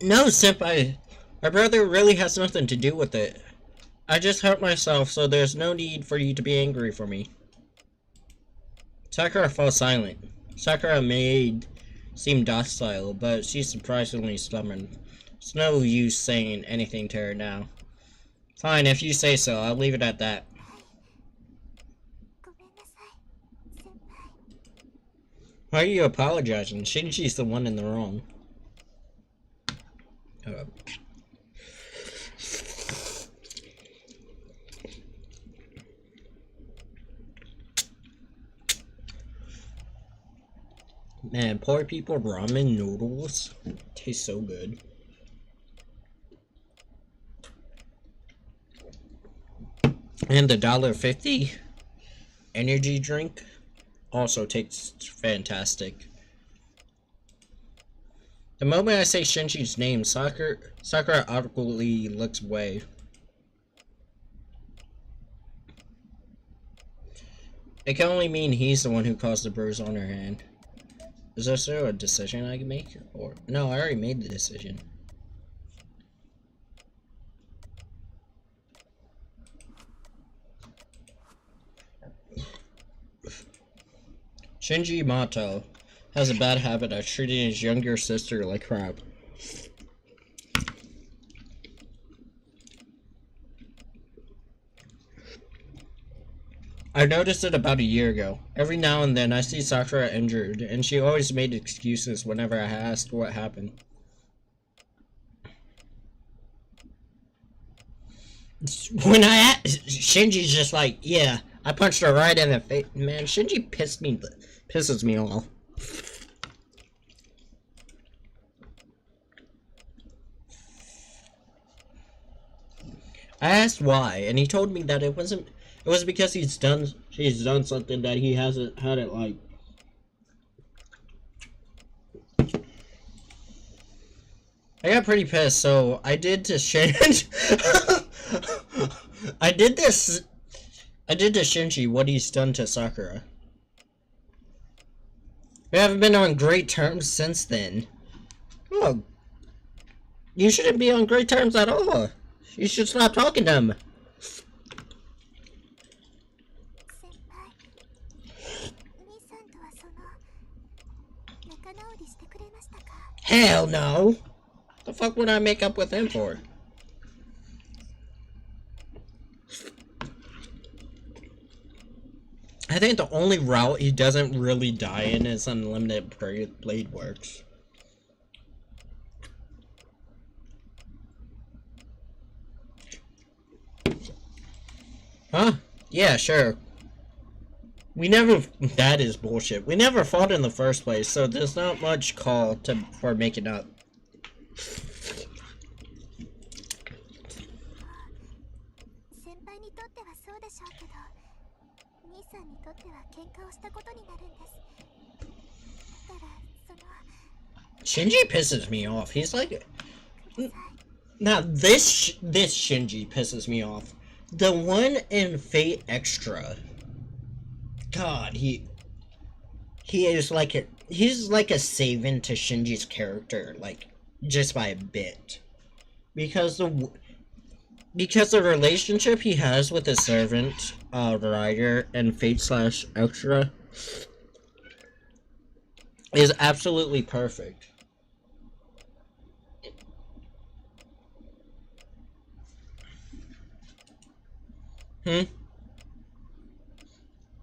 No, senpai. My brother really has nothing to do with it. I just hurt myself, so there's no need for you to be angry for me. Sakura falls silent. Sakura seem docile, but she's surprisingly stubborn. It's no use saying anything to her now. Fine, if you say so, I'll leave it at that. Why are you apologizing? Shinji's the one in the wrong. Man, poor people ramen noodles taste so good. And the $1.50 energy drink also tastes fantastic. The moment I say Shinji's name, Sakura awkwardly looks away. It can only mean he's the one who caused the bruise on her hand. Is there still a decision I can make? Or no, I already made the decision. Shinji Mato has a bad habit of treating his younger sister like crap. I noticed it about a year ago. Every now and then I see Sakura injured, and she always made excuses whenever I asked what happened. When I asked, Shinji's just like, yeah, I punched her right in the face. Man, Shinji pisses me off. I asked why, and he told me that it was because he's done something that he hasn't had it like. I got pretty pissed, so I did to I did to Shinji what he's done to Sakura. We haven't been on great terms since then. Oh, you shouldn't be on great terms at all. You should stop talking to him. Hell no! The fuck would I make up with him for? I think the only route he doesn't really die in is unlimited blade works. Huh? Yeah, sure. That is bullshit. We never fought in the first place, so there's not much call for making up. Shinji pisses me off. He's like... Now, this Shinji pisses me off. The one in Fate Extra... God, he is like he's like a save-in to Shinji's character, like, just by a bit. Because the relationship he has with his servant, Ryder, and Fate/Extra is absolutely perfect.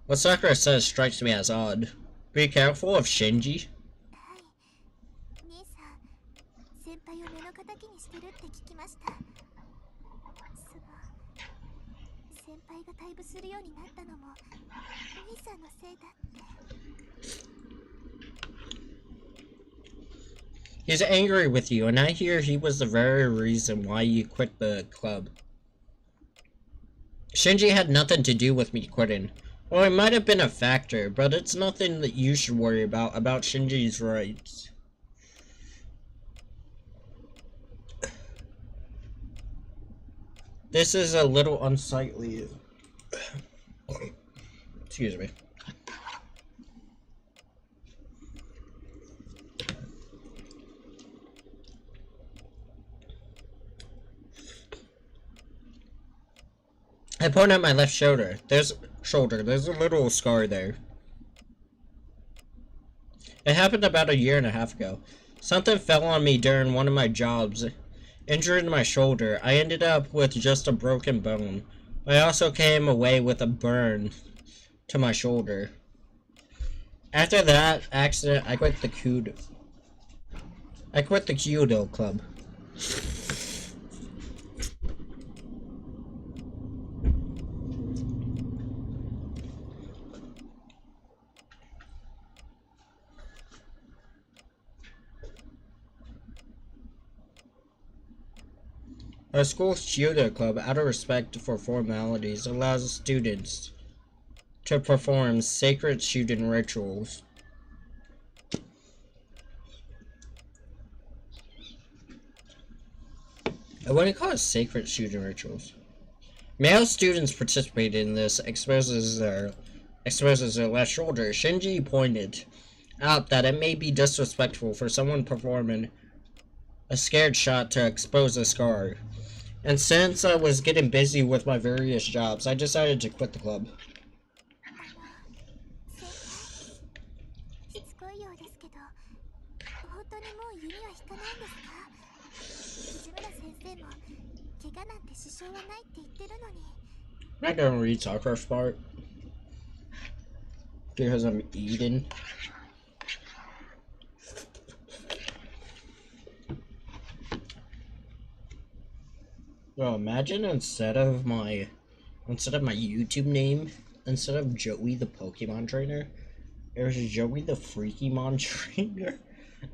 What Sakura says strikes me as odd. Be careful of Shinji. He's angry with you, and I hear he was the very reason why you quit the club. Shinji had nothing to do with me quitting. Well, it might have been a factor, but it's nothing that you should worry about Shinji's rights. This is a little unsightly. Excuse me. I point at my left shoulder. There's a little scar there. It happened about 1.5 years ago. Something fell on me during one of my jobs, injured my shoulder. I ended up with just a broken bone. I also came away with a burn to my shoulder. After that accident, I quit the Kudo club. Our school's judo club, out of respect for formalities, allows students to perform sacred shooting rituals. I wouldn't call it sacred shooting rituals. Male students participated in this exposes their left shoulder. Shinji pointed out that it may be disrespectful for someone performing a scared shot to expose a scar. And since I was getting busy with my various jobs, I decided to quit the club. しつこいようですけど、本当にもう弓は引かないんですか？藤村先生も怪我なんて支障はないって言ってるのに。I'm not gonna read Sakura's part because I'm eating. Well, imagine instead of my YouTube name, instead of Joey the Pokemon Trainer, there's Joey the Freakymon Trainer.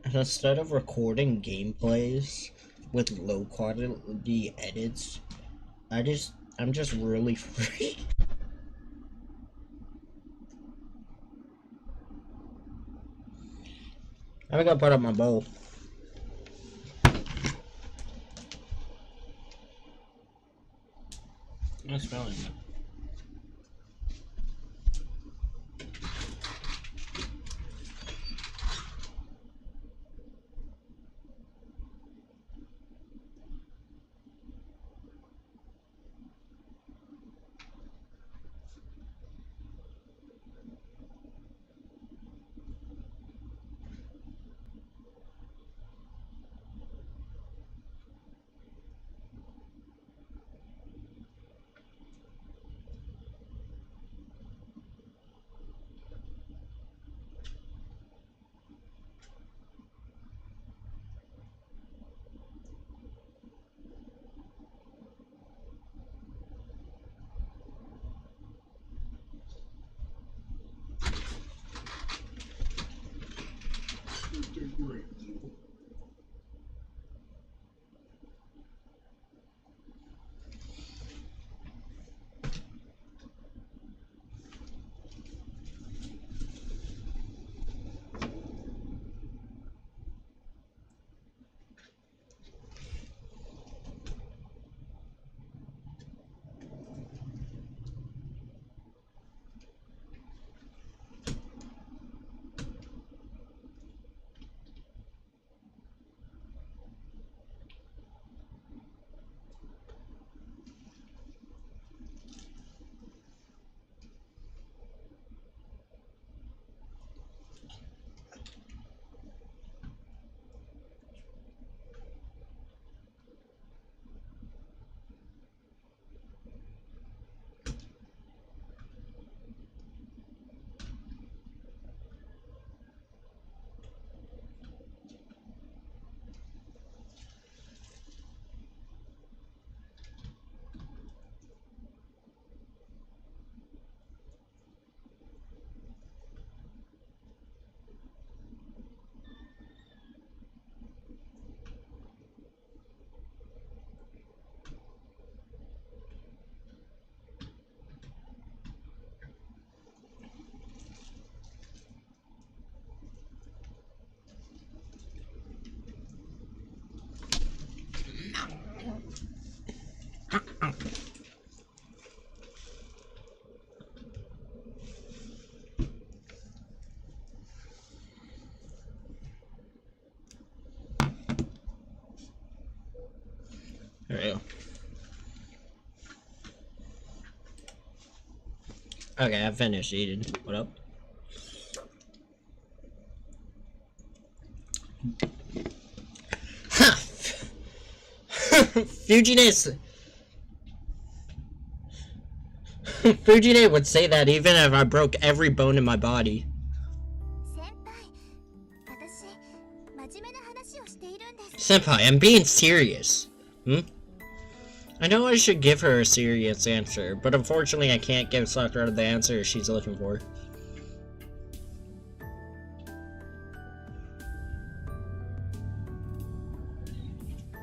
And instead of recording gameplays with low quality edits, I'm just really free. I'm gonna put up my bowl. I'm smelling it. There we go. Okay, I finished eating. What up? Ha! Fujine would say that even if I broke every bone in my body. 先輩、私真面目な話をしているんです。Senpai, I'm being serious. I know I should give her a serious answer, but unfortunately I can't give Sakura the answer she's looking for.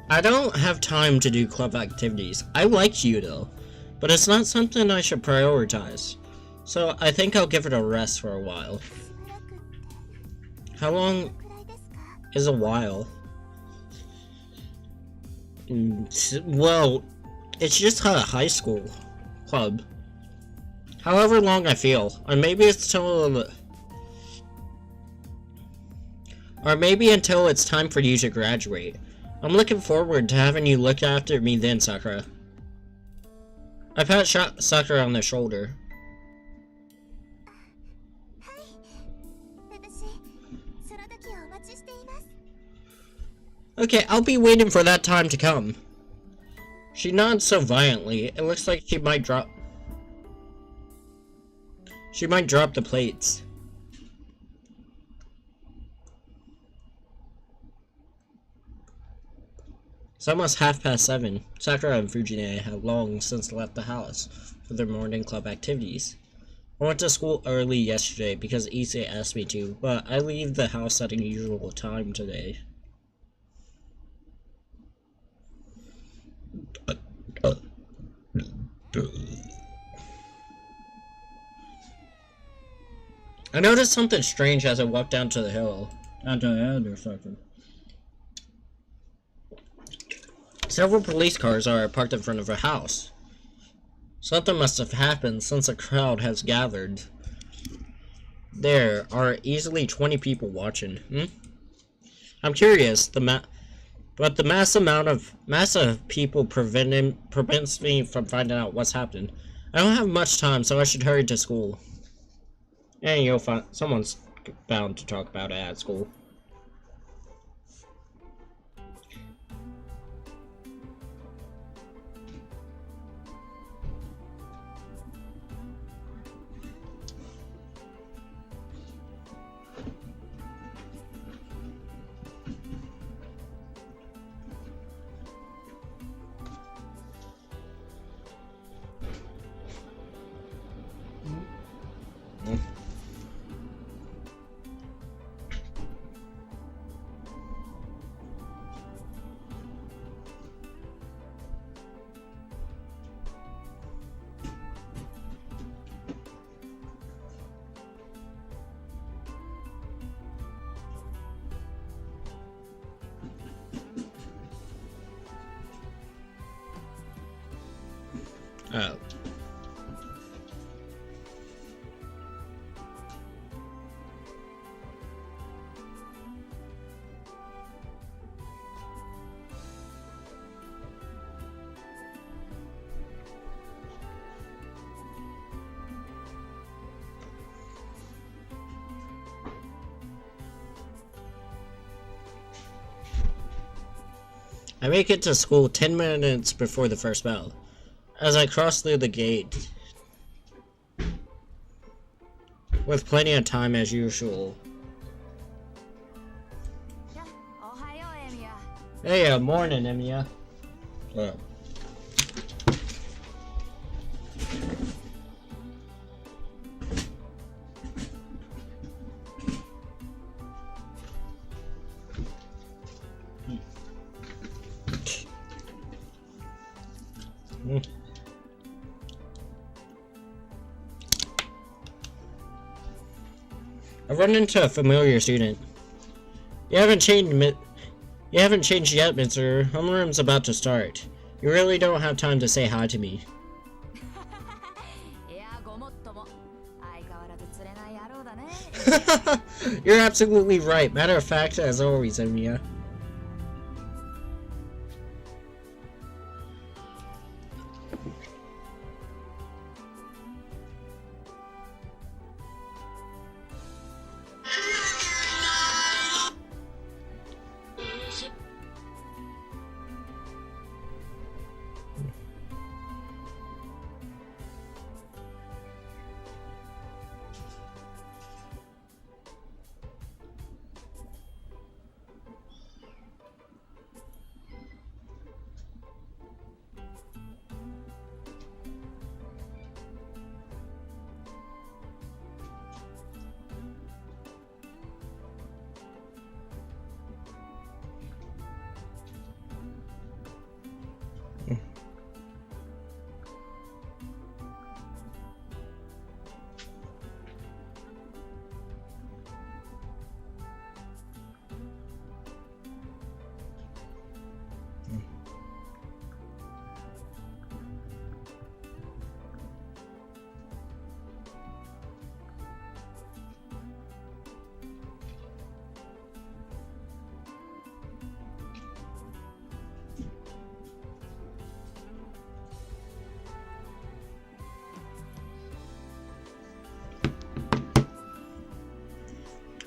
I don't have time to do club activities. I like you though, but it's not something I should prioritize. So I think I'll give it a rest for a while. How long is a while? Well, it's just a high school club. However long I feel, or maybe until it's time for you to graduate. I'm looking forward to having you look after me then, Sakura. I pat Sakura on the shoulder. Okay, I'll be waiting for that time to come. She nods so violently, it looks like she might drop the plates. It's almost 7:30. Sakura and Fujine have long since left the house for their morning club activities. I went to school early yesterday because Ise asked me to, but I leave the house at a usual time today. I noticed something strange as I walked down to the hill. Down to the end or something. Several police cars are parked in front of a house. Something must have happened since a crowd has gathered. There are easily 20 people watching. I'm curious, but the mass of people prevents me from finding out what's happened. I don't have much time, so I should hurry to school. And you'll find someone's bound to talk about it at school. Oh. I make it to school 10 minutes before the first bell. As I cross through the gate, with plenty of time as usual. Hey, morning, Emiya. Oh. I run into a familiar student. You haven't changed yet, Mr. Homeroom's about to start. You really don't have time to say hi to me. You're absolutely right. Matter of fact, as always, Emiya.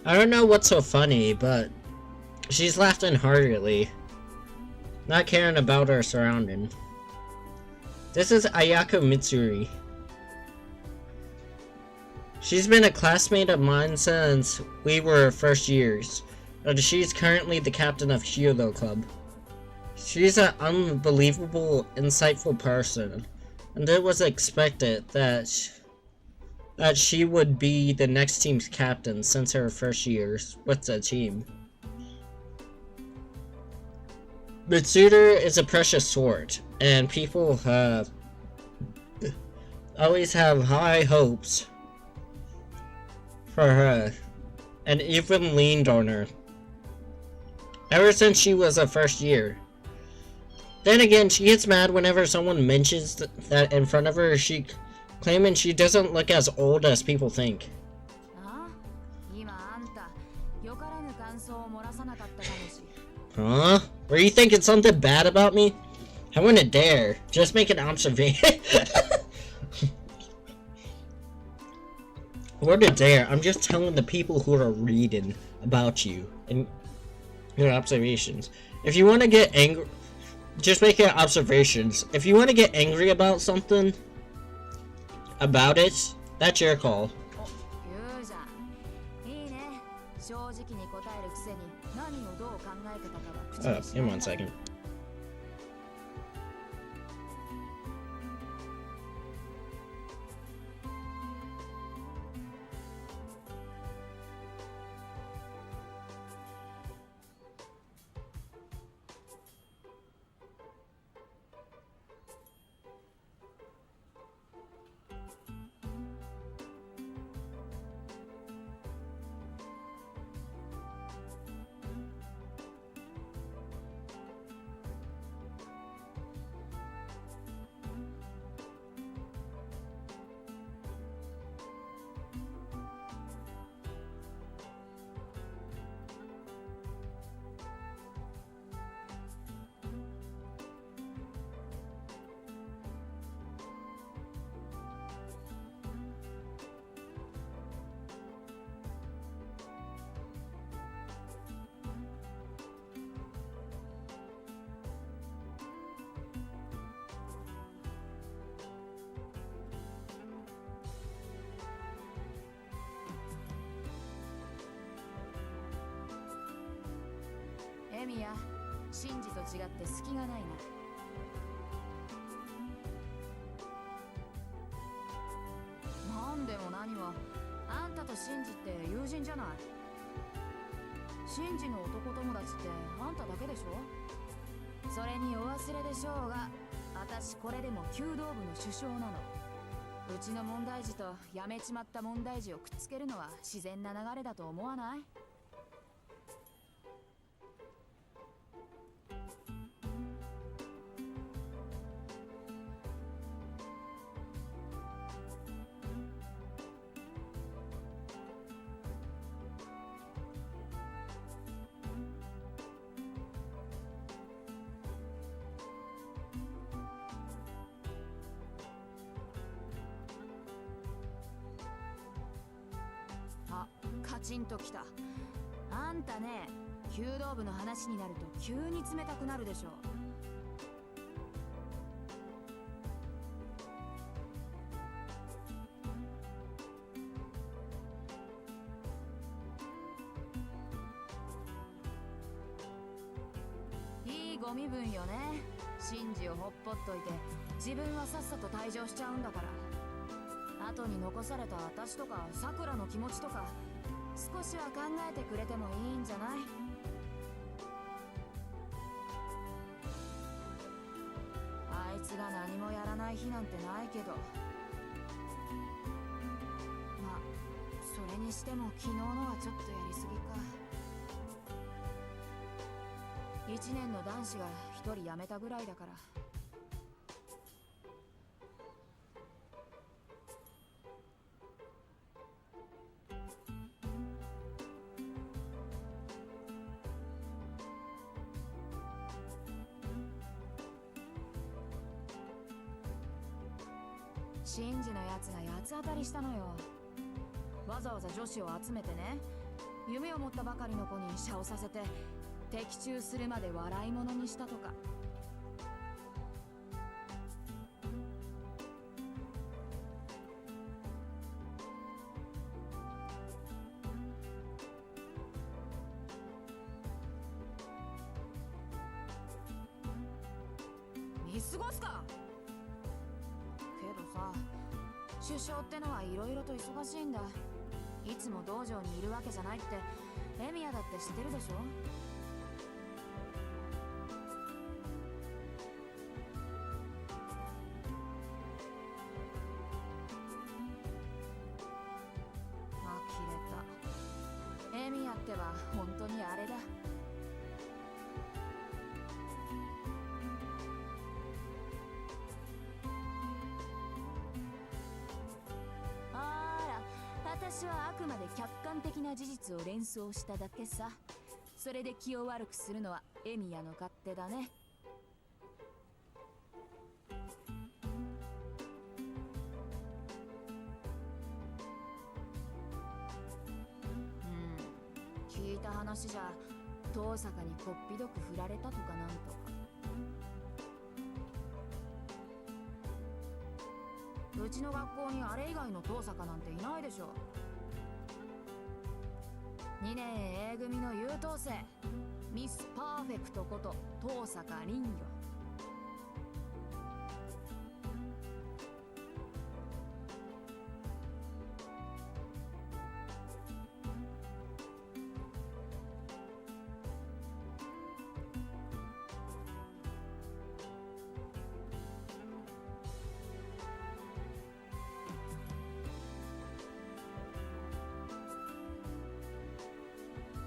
I don't know what's so funny, but she's laughing heartily, not caring about her surrounding. This is Ayako Mitsuri. She's been a classmate of mine since we were first years, and she's currently the captain of Kyoto Club. She's an unbelievable, insightful person, and it was expected that she would be the next team's captain since her first years with the team. Mitsuru is a precious sort, and people always have high hopes for her, and even leaned on her ever since she was a first year. Then again, she gets mad whenever someone mentions that in front of her, claiming she doesn't look as old as people think. Huh? Were you thinking something bad about me? I wouldn't dare. Just make an observation. I wouldn't dare. I'm just telling the people who are reading about you and your observations. If you want to get angry, just make your observations. If you want to get angry about something, about it, that's your call. In 1 second.カチンときた。あんたね、弓道部の話になると急に冷たくなるでしょ。いいご身分よね。シンジをほっぽっといて自分はさっさと退場しちゃうんだから。後に残された私とかさくらの気持ちとか少しは考えてくれてもいいんじゃない？あいつが何もやらない日なんてないけど、まあそれにしても昨日のはちょっとやりすぎか。1年の男子が1人辞めたぐらいだから。シンジのやつが八つ当たりしたのよ。わざわざ女子を集めてね、夢を持ったばかりの子にシャをさせて的中するまで笑い物にしたとか。見過ごすか。けどさ、首相ってのはいろいろと忙しいんだ。いつも道場にいるわけじゃないってエミヤだって知ってるでしょ。呆れた。エミヤってば本当にあれだ。私はあくまで客観的な事実を連想しただけさ。それで気を悪くするのはエミヤの勝手だね。聞いた話じゃ遠坂にこっぴどく振られたとかなんとか。うちの学校にあれ以外の遠坂なんていないでしょ。2年 A 組の優等生ミスパーフェクトこと遠坂凛よ。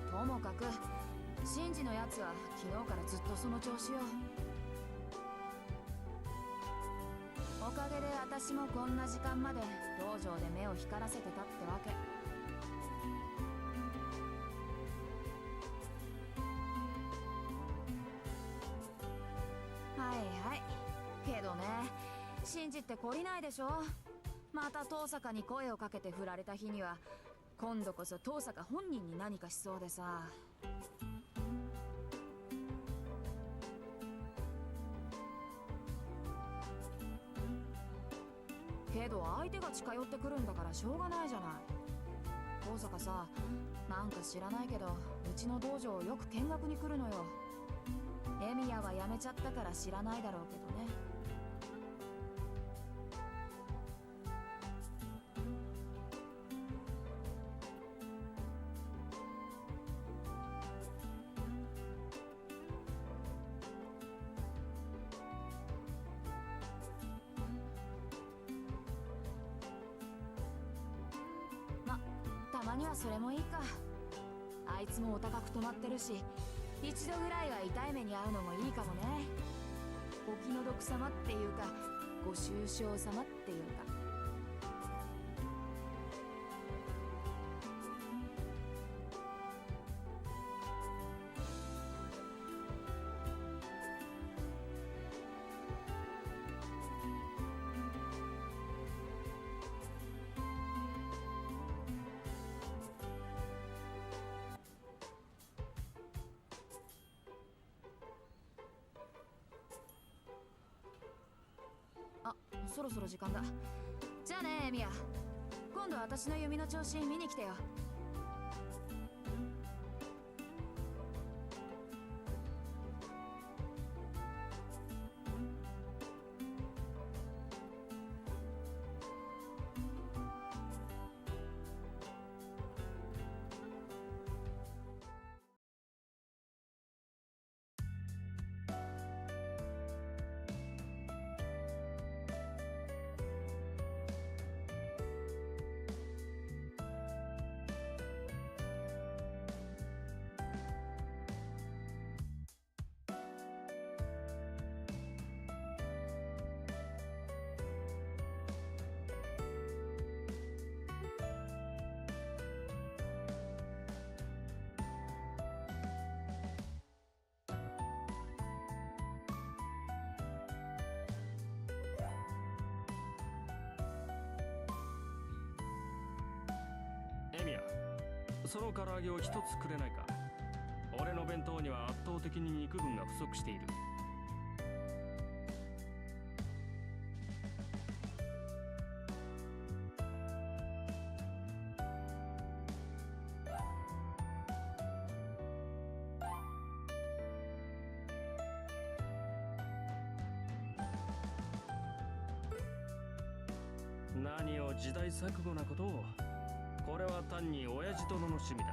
ともかくシンジのやつは昨日からずっとその調子よ。おかげで私もこんな時間まで道場で目を光らせてたってわけ。はいはい。けどね、シンジって懲りないでしょ。また遠坂に声をかけて振られた日には今度こそ遠坂本人に何かしそうでさ。けど相手が近寄ってくるんだからしょうがないじゃない。遠坂さ、なんか知らないけどうちの道場よく見学に来るのよ。エミヤは辞めちゃったから知らないだろうけどね。たまにはそれもいいか。あいつもお高く止まってるし、一度ぐらいは痛い目に遭うのもいいかもね。お気の毒様っていうか、ご愁傷様っていうか。あ、そろそろ時間だ。じゃあねエミヤ、今度私の弓の調子見に来てよ。その唐揚げを一つくれないか。俺の弁当には圧倒的に肉分が不足している。何を時代錯誤なことを。これは単に親父殿の趣味だ。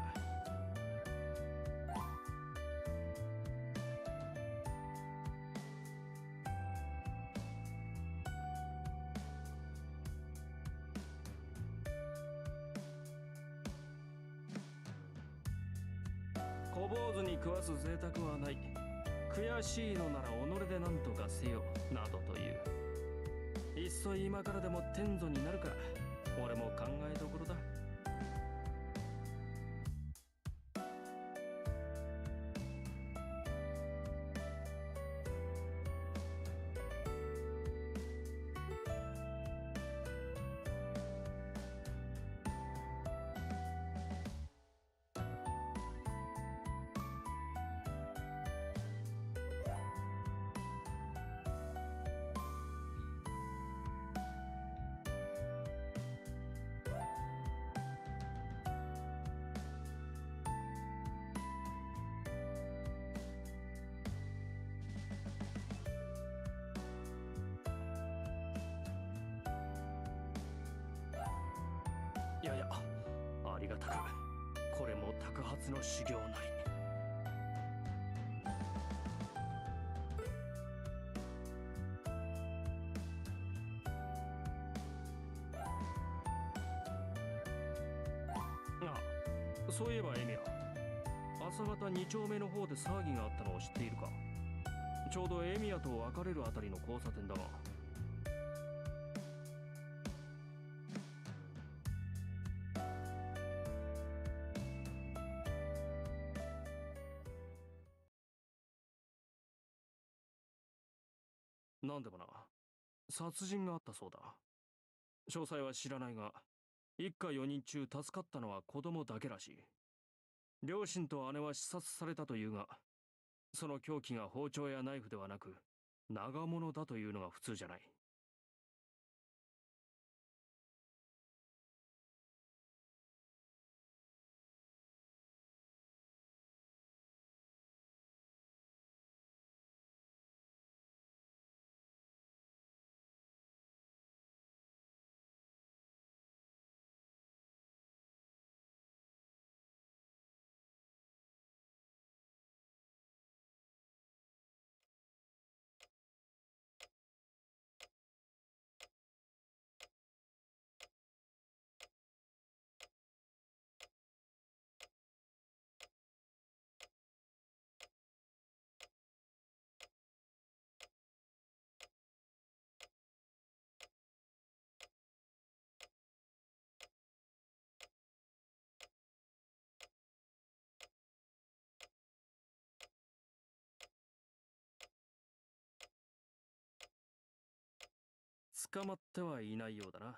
小坊主に食わす贅沢はない。悔しいのなら己で何とかせよなどという。いっそ今からでも天祖になるか。俺も考えどころだ。いやいや、ありがたく。これも托発の修行なり。あ、そういえばエミヤ、朝方2丁目の方で騒ぎがあったのを知っているか。ちょうどエミヤと別れるあたりの交差点だが。なんでもな、殺人があったそうだ。詳細は知らないが、一家4人中助かったのは子供だけらしい。両親と姉は刺殺されたというが、その凶器が包丁やナイフではなく、長物だというのが普通じゃない。捕まってはいないようだな。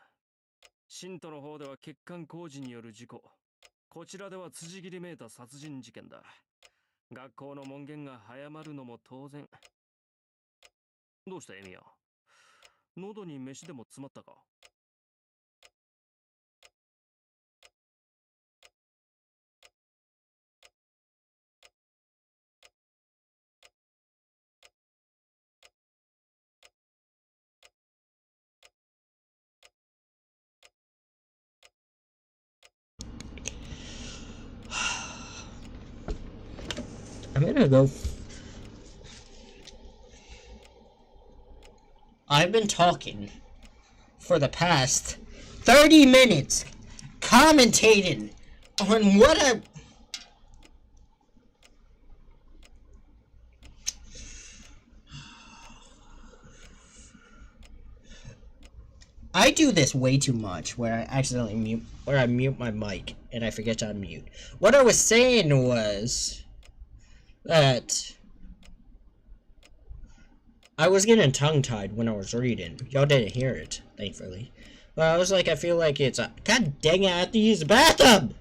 信徒の方では欠陥工事による事故、こちらでは辻切りめいた殺人事件だ。学校の門限が早まるのも当然。どうしたエミヤ、喉に飯でも詰まったか。I'm gonna go. I've been talking for the past 30 minutes, commentating on what I do this way too much, where I accidentally mute my mic, and I forget to unmute. What I was saying was that I was getting tongue-tied when I was reading. Y'all didn't hear it, thankfully. But I was like, I feel like it's a... God dang it, I have to use the bathroom!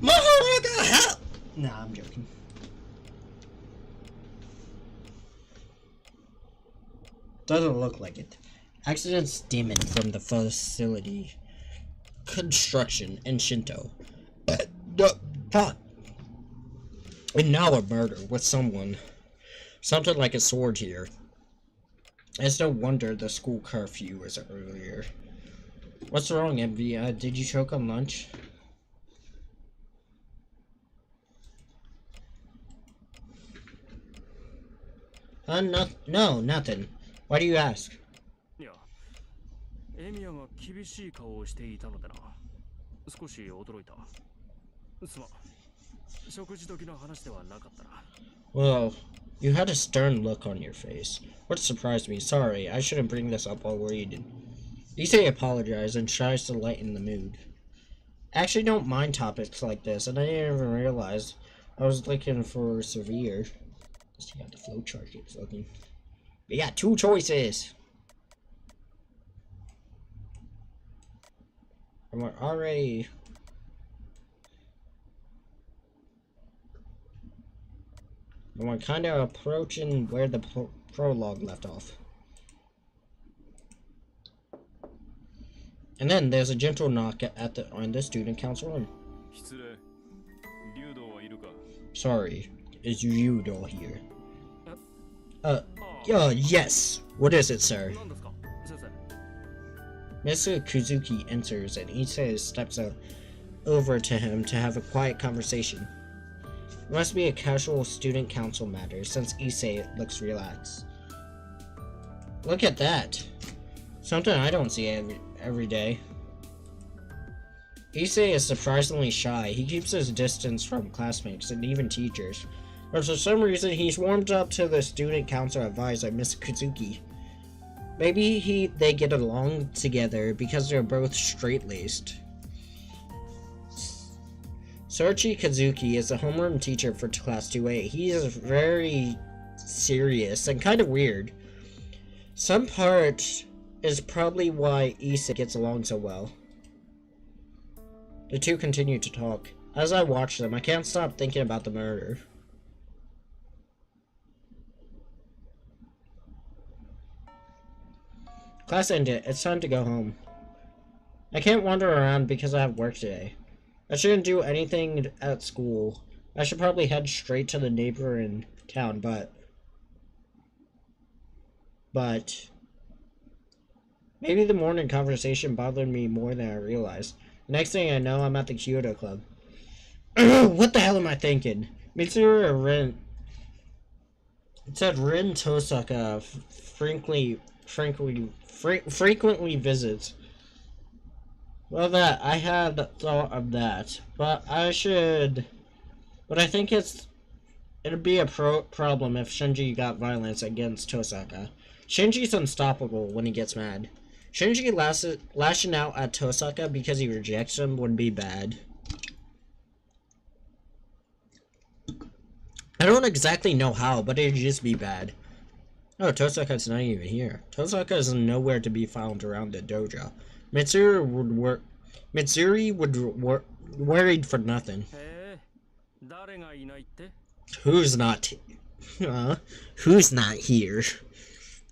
Maharuka, help! Nah, I'm joking. Doesn't look like it. Accidents stemming from the facility construction in Shinto. Fuck. And now a murder with someone. Something like a sword here. It's no wonder the school curfew was earlier. What's wrong, Envy? Did you choke on lunch? No, nothing. Why do you ask? いや、エミヤが厳しい顔をしていたのでな。少し驚いた。すまん。食事時の話ではなかったな。Well, you had a stern look on your face. What surprised me. Sorry, I shouldn't bring this up while we're eating. Issei apologizes and tries to lighten the mood. I actually don't mind topics like this, and I didn't even realize I was looking for severe. Let's see how the flowchart keeps looking. We got two choices. And we're already... And we're kind of approaching where the prologue left off. And then there's a gentle knock on the student council room. Sorry, is Ryudo here? Yes. What is it, sir? Mr. Kuzuki enters and Issei steps over to him to have a quiet conversation. It must be a casual student council matter since Issei looks relaxed. Look at that. Something I don't see every day. Issei is surprisingly shy. He keeps his distance from classmates and even teachers. But for some reason, he's warmed up to the student council advisor, Mr. Kuzuki. Maybe they get along together because they're both straight-laced. Soichi Kazuki is a homeroom teacher for class 2A. He is very serious and kind of weird. Some part is probably why Issei gets along so well. The two continue to talk. As I watch them, I can't stop thinking about the murder. Class ended. It's time to go home. I can't wander around because I have work today. I shouldn't do anything at school. I should probably head straight to the neighboring town, but maybe the morning conversation bothered me more than I realized. The next thing I know, I'm at the Kyoto Club. What the hell am I thinking? Mitsuru or Rin? It said Rin Tosaka frequently visits. Well, I had thought of that, but I think it'd be a problem if Shinji got violence against Tosaka. Shinji's unstoppable when he gets mad. Shinji lashing out at Tosaka because he rejects him would be bad. I don't exactly know how, but it'd just be bad. Oh, Tosaka's not even here. Tosaka is nowhere to be found around the dojo. Mitsuri would worried for nothing. Who's not here?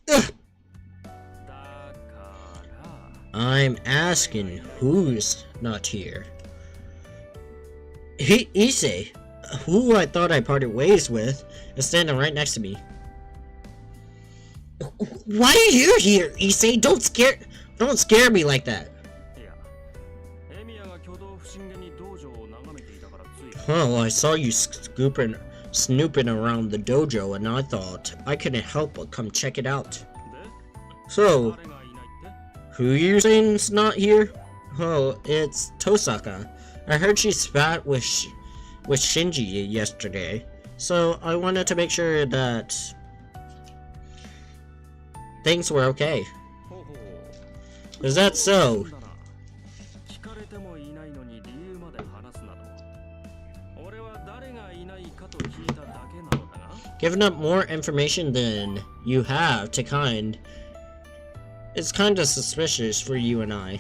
Ugh. I'm asking who's not here. Issei, who I thought I parted ways with, is standing right next to me. Why are you here, Issei? Don't scare me like that. Oh, I saw you snooping around the dojo, and I thought I couldn't help but come check it out. So, who you saying's not here? Oh, it's Tosaka. I heard she spat with Shinji yesterday, so I wanted to make sure that things were okay. Is that so? Giving up more information than you have to it's kinda suspicious for you and I.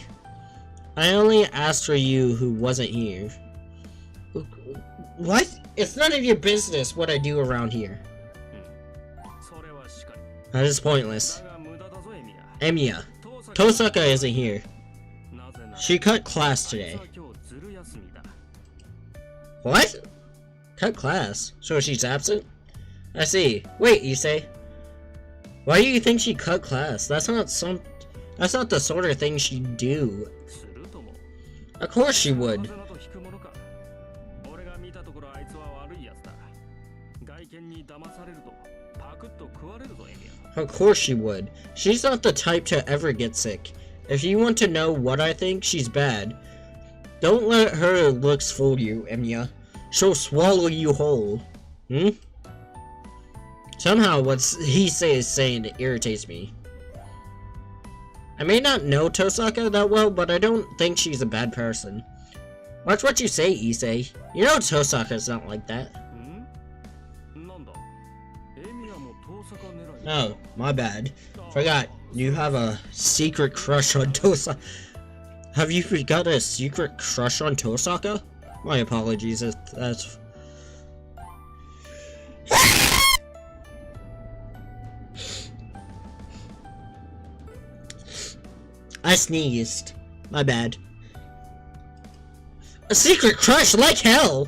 I only asked for you who wasn't here. What? It's none of your business what I do around here. それはしかり。 That is pointless. だが無駄だぞエミヤ。 Emiya, Tosaka isn't here. なぜなら She cut class あいつ today. は今日ずる休みだ。 What? Cut class? So she's absent? I see. Wait, you say? Why do you think she cut class? That's not the sort of thing she'd do. するとも。 Of course she would. 風など引くものか。俺が見たところあいつは悪いやつだ。外見に騙されるとパクッと食われるぞエミヤ。 Of course she would. She's not the type to ever get sick. If you want to know what I think, she's bad. Don't let her looks fool you, Emiya. She'll swallow you whole. Hmm? Somehow what he is saying irritates me. I may not know Tosaka that well, but I don't think she's a bad person. Watch what you say, Issei. You know Tosaka's not like that. なんだエミヤも遠坂狙い。 Oh, my bad. Forgot. You have a secret crush on Tosaka. Have you got a secret crush on Tosaka? My apologies if that's... I sneezed. My bad. A secret crush like hell!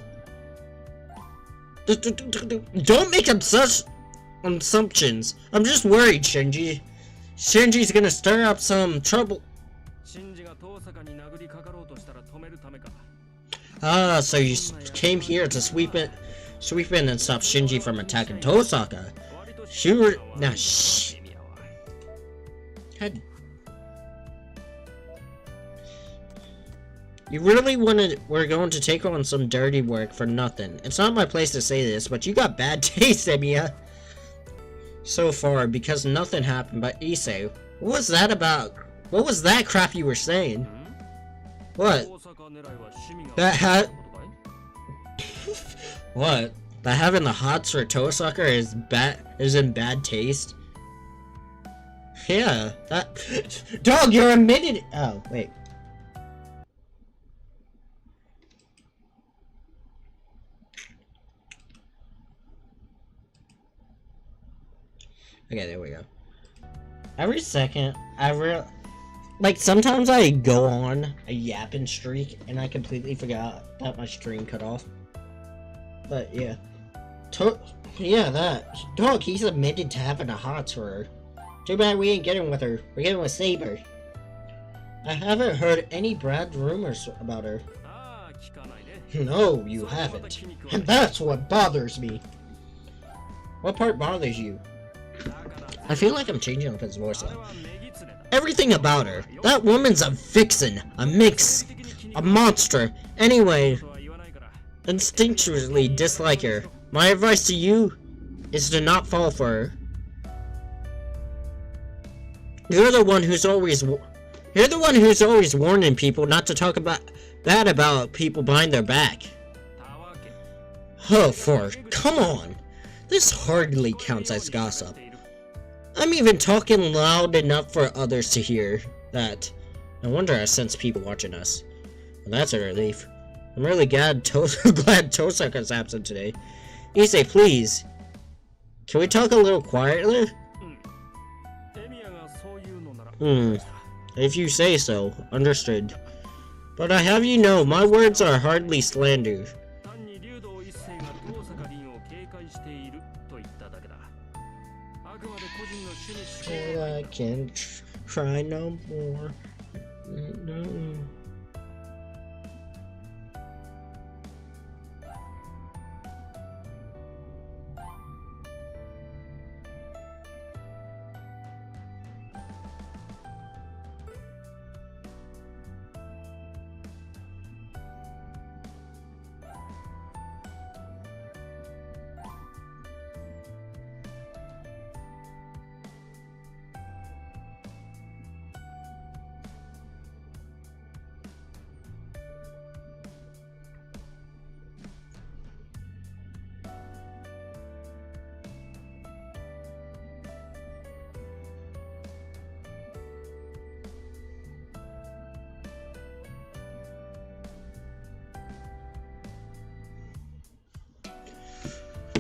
Don't make assumptions. I'm just worried, Shinji. Shinji's gonna stir up some trouble. シンジが遠坂に殴りかかろうとしたら止めるためか。 Ah, so you came here to sweep in and stop Shinji from attacking Tosaka. 割と Sure. Nah, shh. エミヤは。 God. You really we're going to take on some dirty work for nothing. It's not my place to say this, but you got bad taste, Emiya. So far, because nothing happened, but Issei, what was that about? What was that crap you were saying? What? 遠坂狙いは趣味が That had ことかい what? That having the hots for Tosaka is in bad taste? Yeah, that dog, you're admitted. Oh, wait. Okay, there we go. Every second, like, sometimes I go on a yapping streak, and I completely forgot that my stream cut off. But, yeah. Yeah, that. Dog, he's admitted to having a hot for her. Too bad we ain't getting with her. We're getting with Saber. I haven't heard any bad rumors about her. ああ聞かないね。 No, you haven't. And that's what bothers me. What part bothers you? I feel like I'm changing up his voice now. Everything about her. That woman's a vixen, a mix, a monster. Anyway, instinctually dislike her. My advice to you is to not fall for her. You're the one who's always warning people not to talk bad about people behind their back. Oh, come on. This hardly counts as gossip. I'm even talking loud enough for others to hear that. No wonder I sense people watching us. Well, that's a relief. I'm really glad Tosaka's absent today. Issei, please. Can we talk a little quietly? エミヤがそういうのなら。 If you say so. Understood. But I have you know, my words are hardly slander. 単に竜道一世が遠坂凛を警戒していると言っただけだ。あくまで個人の趣味嗜好 Well, I can try no more. No.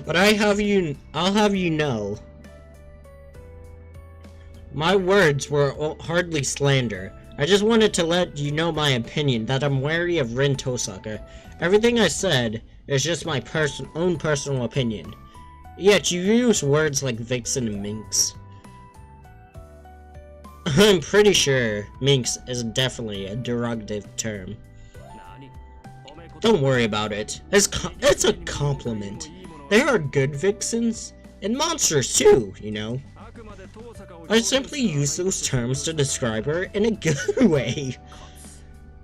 But I'll have you know, my words were hardly slander. I just wanted to let you know my opinion, that I'm wary of Rin Tosaka. Everything I said is just my own personal opinion. Yet you use words like vixen and minx. I'm pretty sure minx is definitely a derogative term. Don't worry about it. It's a compliment. There are good vixens, and monsters too, you know. I simply use those terms to describe her in a good way.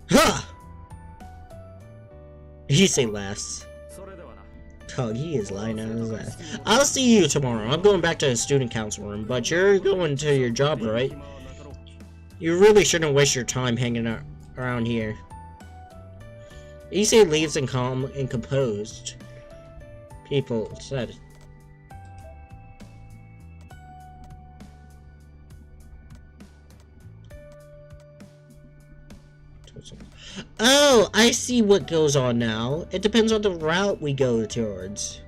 Huh! He say laughs. Oh, he is lying on his ass. I'll see you tomorrow. I'm going back to the student council room, but you're going to your job, right? You really shouldn't waste your time hanging out around here. Issei leaves in calm and composed. People said. Oh, I see what goes on now. It depends on the route we go towards.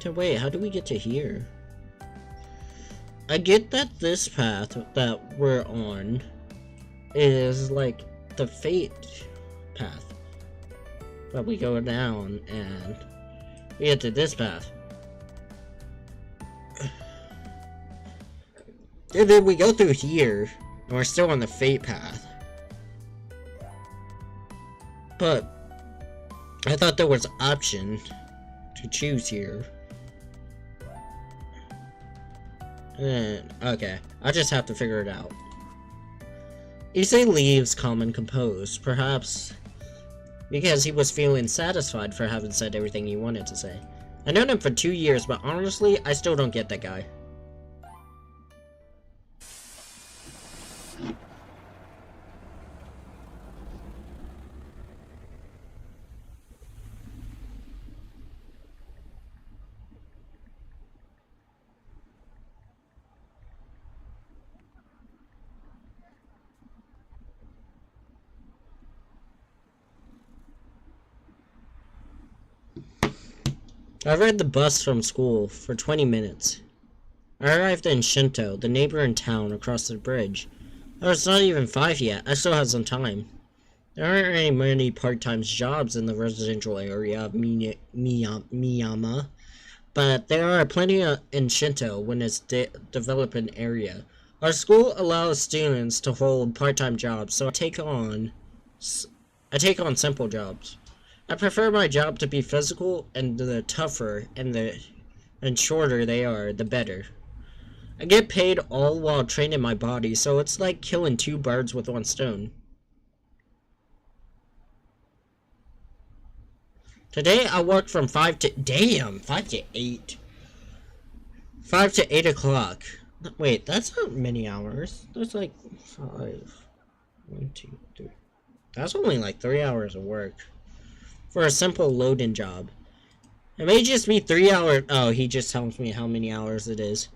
So wait, how do we get to here? I get that this path that we're on is like the fate path. But we go down and we get to this path. And then we go through here, and we're still on the fate path. But I thought there was an option to choose here. And, okay, I just have to figure it out. Issei leaves calm and composed, perhaps because he was feeling satisfied for having said everything he wanted to say. I've known him for 2 years, but honestly, I still don't get that guy. I rode the bus from school for 20 minutes. I arrived in Shinto, the neighboring town across the bridge. Oh, it's not even 5 yet. I still have some time. There aren't many part-time jobs in the residential area of Miyama, but there are plenty in Shinto when it's developing area. Our school allows students to hold part-time jobs, so I take on simple jobs. I prefer my job to be physical, and the tougher and shorter they are, the better. I get paid all while training my body, so it's like killing 2 birds with 1 stone. Today I worked from 5 to 8. 5 to 8 o'clock. Wait, that's not many hours. That's like 5. 1, 2, 3. That's only like 3 hours of work. For a simple loading job. It may just be 3 hours. Oh, he just tells me how many hours it is.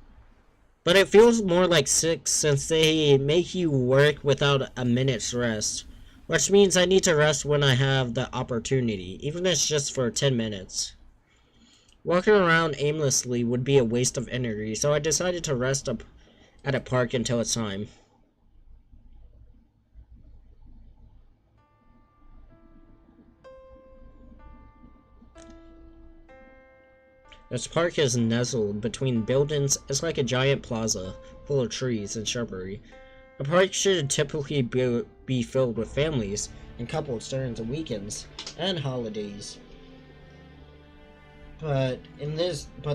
But it feels more like 6 since they make you work without a minute's rest. Which means I need to rest when I have the opportunity, even if it's just for 10 minutes. Walking around aimlessly would be a waste of energy, so I decided to rest up at a park until it's time. This park is nestled between buildings. It's like a giant plaza, full of trees and shrubbery. A park should typically be filled with families and couples during the weekends and holidays. But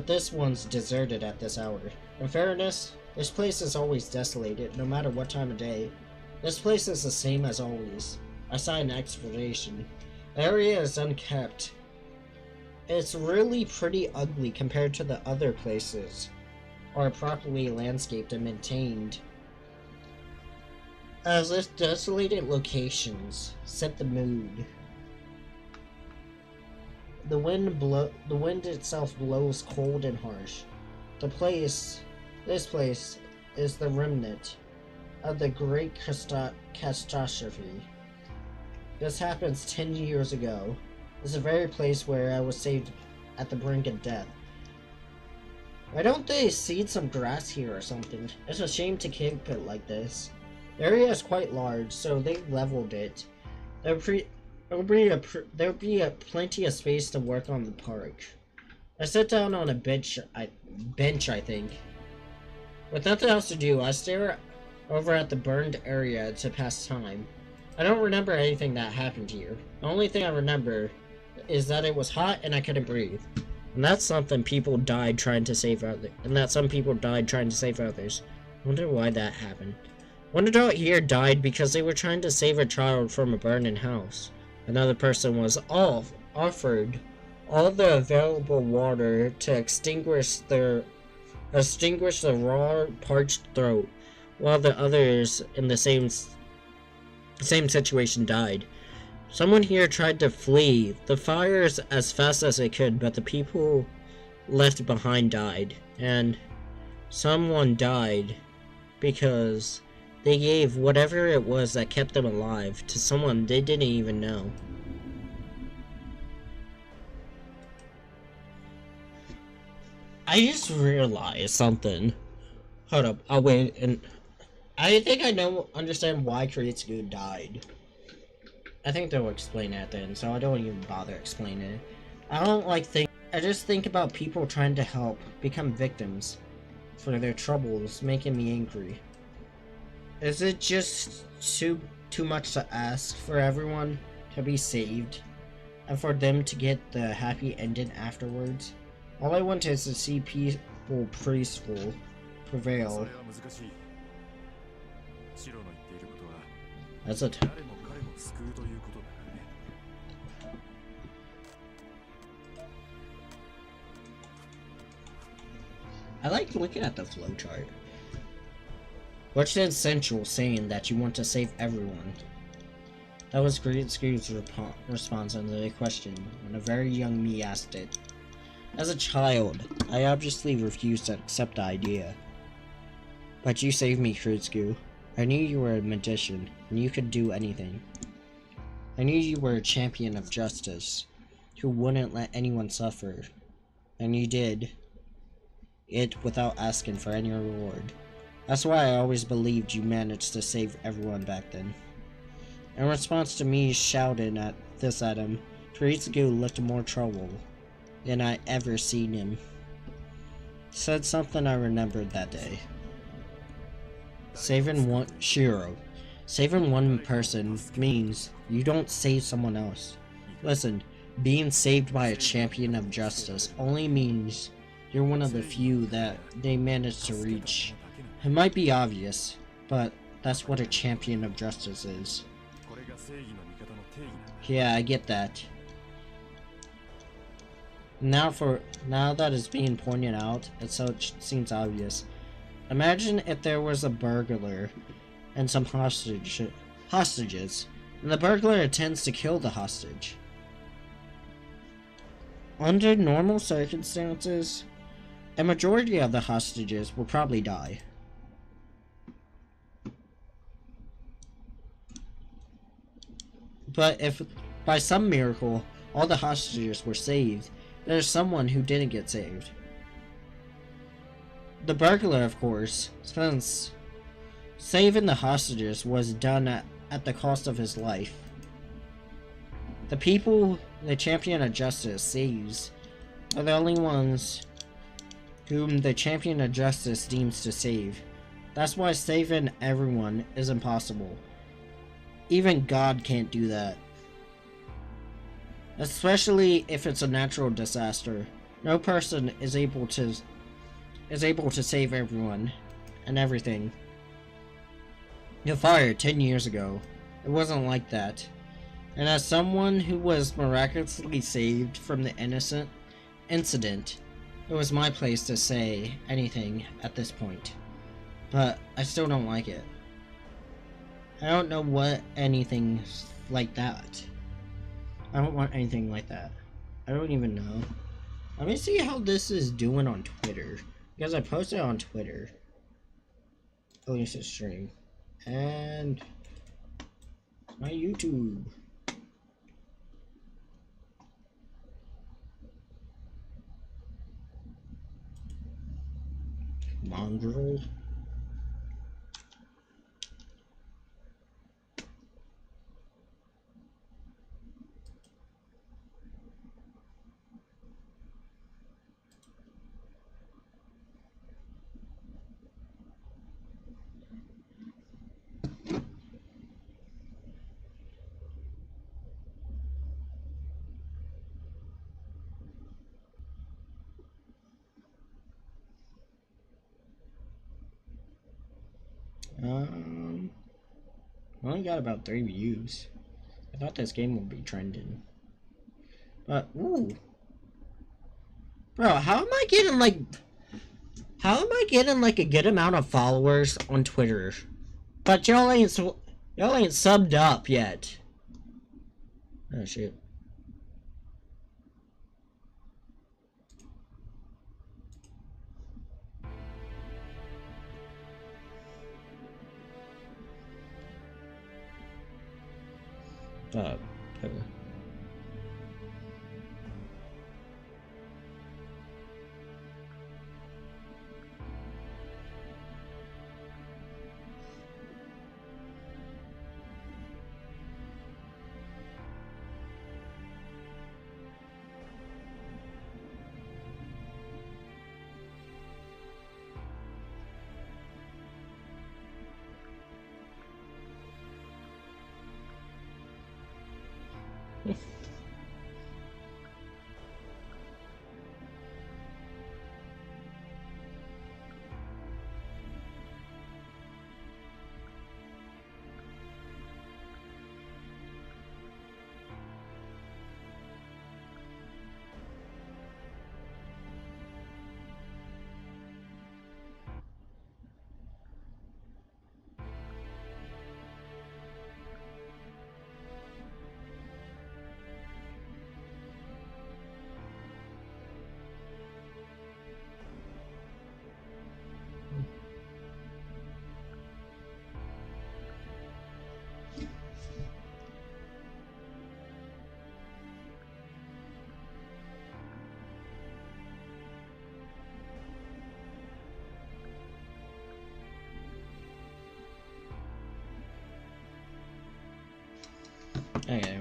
this one's deserted at this hour. In fairness, this place is always desolated, no matter what time of day. This place is the same as always. I saw an explanation. The area is unkept. It's really pretty ugly compared to the other places, or properly landscaped and maintained. As if desolated locations set the mood. The wind itself blows cold and harsh. This place is the remnant of the great catastrophe. This happens 10 years ago. This is the very place where I was saved at the brink of death. Why don't they seed some grass here or something? It's a shame to keep it like this. The area is quite large, so they leveled it. There'll be plenty of space to work on the park. I sit down on a bench, I think. With nothing else to do, I stare over at the burned area to pass time. I don't remember anything that happened here. The only thing I remember is that it was hot and I couldn't breathe. And that's something people died trying to save others. And that some people died trying to save others. I wonder why that happened. One adult here died because they were trying to save a child from a burning house. Another person was offered all the available water to extinguish the raw, parched throat, while the others in the same situation died. Someone here tried to flee the fires as fast as they could, but the people left behind died, and someone died because they gave whatever it was that kept them alive to someone they didn't even know. I just realized something. Hold up, I'll wait, and I think I understand why Kuritsugu died. I think they'll explain it at the end, so I don't even bother explaining it. I just think about people trying to help become victims for their troubles, making me angry. Is it just too much to ask for everyone to be saved, and for them to get the happy ending afterwards? All I want is to see people peaceful prevail. That's a I like looking at the flowchart. What's the essential saying that you want to save everyone? That was Kuritsugu's response under the question when a very young me asked it. As a child, I obviously refused to accept the idea. But you saved me, Kuritsugu. I knew you were a magician, and you could do anything. I knew you were a champion of justice, who wouldn't let anyone suffer. And you did it without asking for any reward. That's why I always believed you managed to save everyone back then. In response to me shouting at him, Kuritsugu looked more troubled than I ever seen him. Said something I remembered that day. Saving one person means you don't save someone else. Listen, being saved by a champion of justice only means you're one of the few that they managed to reach. It might be obvious, but that's what a champion of justice is. Yeah, I get that. Now that it's being pointed out, it seems obvious. Imagine if there was a burglar and some hostages, and the burglar intends to kill the hostage. Under normal circumstances, a majority of the hostages will probably die. But if by some miracle all the hostages were saved, there's someone who didn't get saved. The burglar, of course, since saving the hostages was done at the cost of his life. The people the champion of justice saves are the only ones whom the champion of justice deems to save. That's why saving everyone is impossible. Even God can't do that. Especially if it's a natural disaster. No person is able to save everyone and everything. The fire 10 years ago, it wasn't like that. And as someone who was miraculously saved from the innocent incident, it was my place to say anything at this point. But I still don't like it. I don't know what anything like that. I don't want anything like that. I don't even know. Let me see how this is doing on Twitter. Because I posted on Twitter. At least a stream. And my YouTube. Mongrel. I only got about 3 views. I thought this game would be trending. But, ooh. Bro, how am I getting like a good amount of followers on Twitter? But y'all ain't subbed up yet. Oh shit. Okay. Anyway.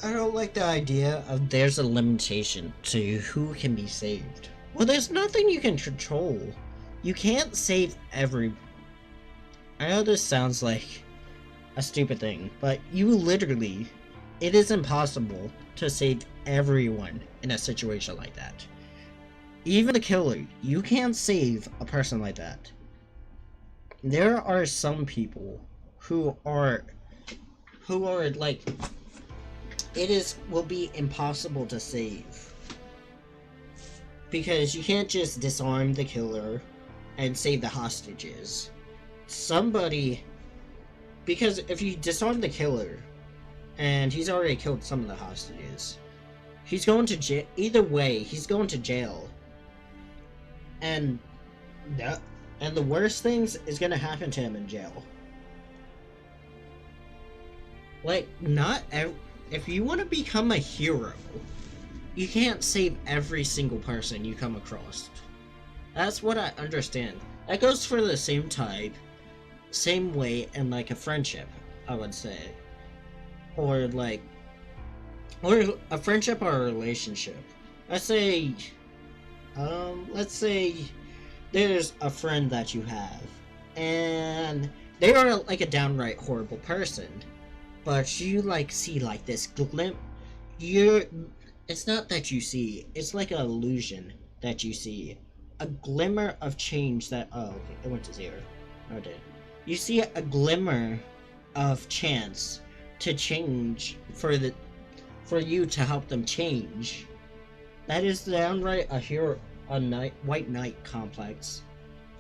I don't like the idea of there's a limitation to who can be saved. Well, there's nothing you can control. You can't save every... I know this sounds like a stupid thing, but you literally... It is impossible to save everyone in a situation like that. Even the killer, you can't save a person like that. There are some people who are like, will be impossible to save. Because you can't just disarm the killer and save the hostages. Because if you disarm the killer, and he's already killed some of the hostages, he's going to jail. Either way, he's going to jail. And the worst things is gonna happen to him in jail. Like, if you want to become a hero, you can't save every single person you come across. That's what I understand. That goes for the same way in like a friendship, I would say. Or a friendship or a relationship. Let's say there's a friend that you have, and they are like a downright horrible person, but you like see like this glimpse. It's not that you see, it's like an illusion that you see, a glimmer of change that, oh, okay, it went to 0. Oh, it did. You see a glimmer of chance to change for you to help them change. That is downright a hero. White knight complex.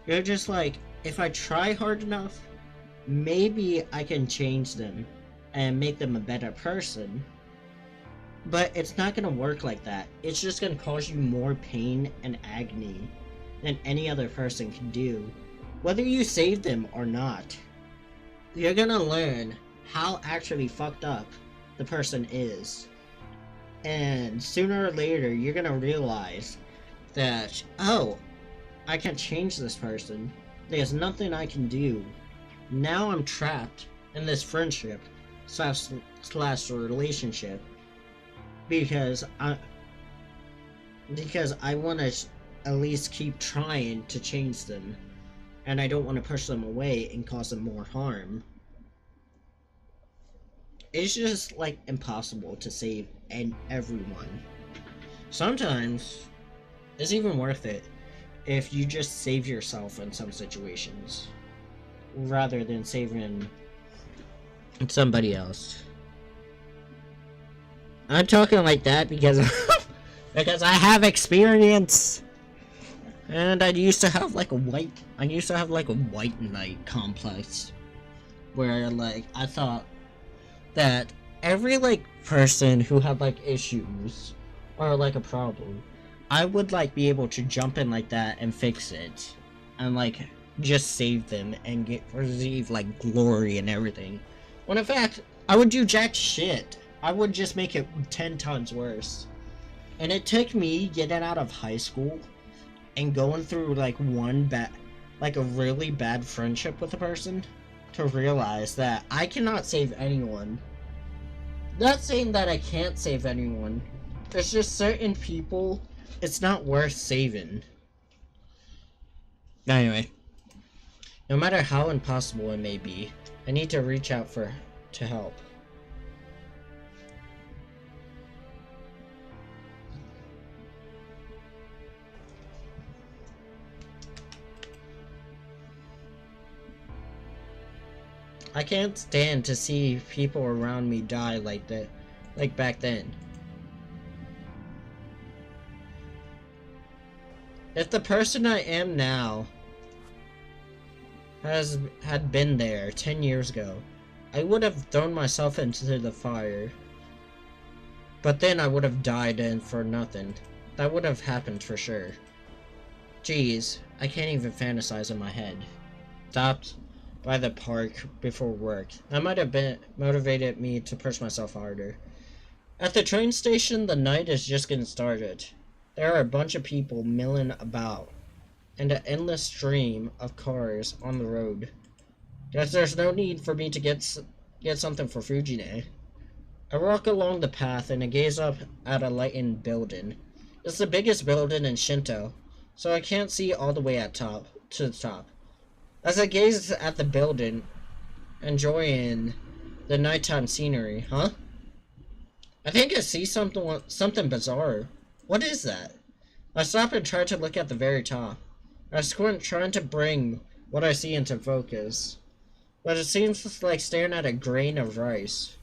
You're just like, if I try hard enough, maybe I can change them and make them a better person. But it's not gonna work like that. It's just gonna cause you more pain and agony than any other person can do. Whether you save them or not, you're gonna learn how actually fucked up the person is. And sooner or later, you're gonna realize that, oh, I can't change this person. There's nothing I can do. Now I'm trapped in this friendship slash relationship because I want to at least keep trying to change them, and I don't want to push them away and cause them more harm. It's just like impossible to save everyone. Sometimes it's even worth it if you just save yourself in some situations rather than saving somebody else. I'm talking like that because because I have experience, and I used to have like a white knight complex where like I thought that every like person who had like issues or like a problem, I would like be able to jump in like that and fix it and like just save them and receive like glory and everything, when in fact I would do jack shit. I would just make it 10 times worse. And it took me getting out of high school and going through like a really bad friendship with a person to realize that I cannot save anyone. Not saying that I can't save anyone. There's just certain people it's not worth saving. Anyway, no matter how impossible it may be, I need to reach out to help. I can't stand to see people around me die like that, like back then. If the person I am now had been there 10 years ago, I would have thrown myself into the fire. But then I would have died in for nothing. That would have happened for sure. Jeez, I can't even fantasize in my head. Stopped by the park before work. That might have been motivated me to push myself harder. At the train station, the night is just getting started. There are a bunch of people milling about, and an endless stream of cars on the road. Guess there's no need for me to get something for Fujine. I walk along the path and I gaze up at a lighted building. It's the biggest building in Shinto, so I can't see all the way to the top. As I gaze at the building, enjoying the nighttime scenery, I think I see something bizarre. What is that? I stop and try to look at the very top. I squint, trying to bring what I see into focus, but it seems like staring at a grain of rice.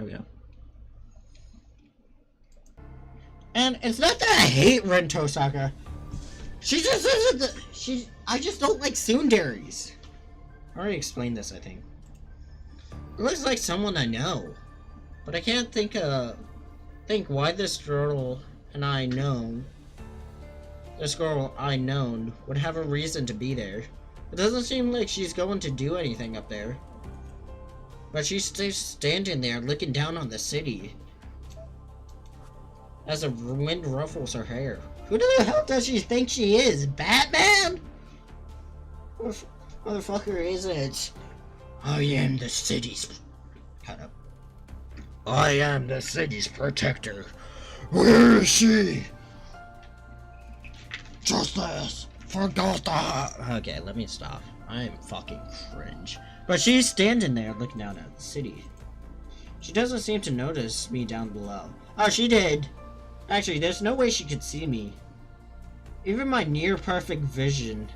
There we go. And it's not that I hate Ren Tosaka. She just isn't I just don't like tsunderes. I already explained this, I think. It looks like someone I know. But I can't think why this girl I known would have a reason to be there. It doesn't seem like she's going to do anything up there. But she's just standing there looking down on the city as the wind ruffles her hair. Who the hell does she think she is? Batman? What motherfucker is it? I am the city's... Cut up. I am the city's protector. Where is she? Justice for Gotham. Okay, let me stop. I am fucking cringe. But she's standing there looking down at the city. She doesn't seem to notice me down below. Oh, she did. Actually, there's no way she could see me. Even my near perfect vision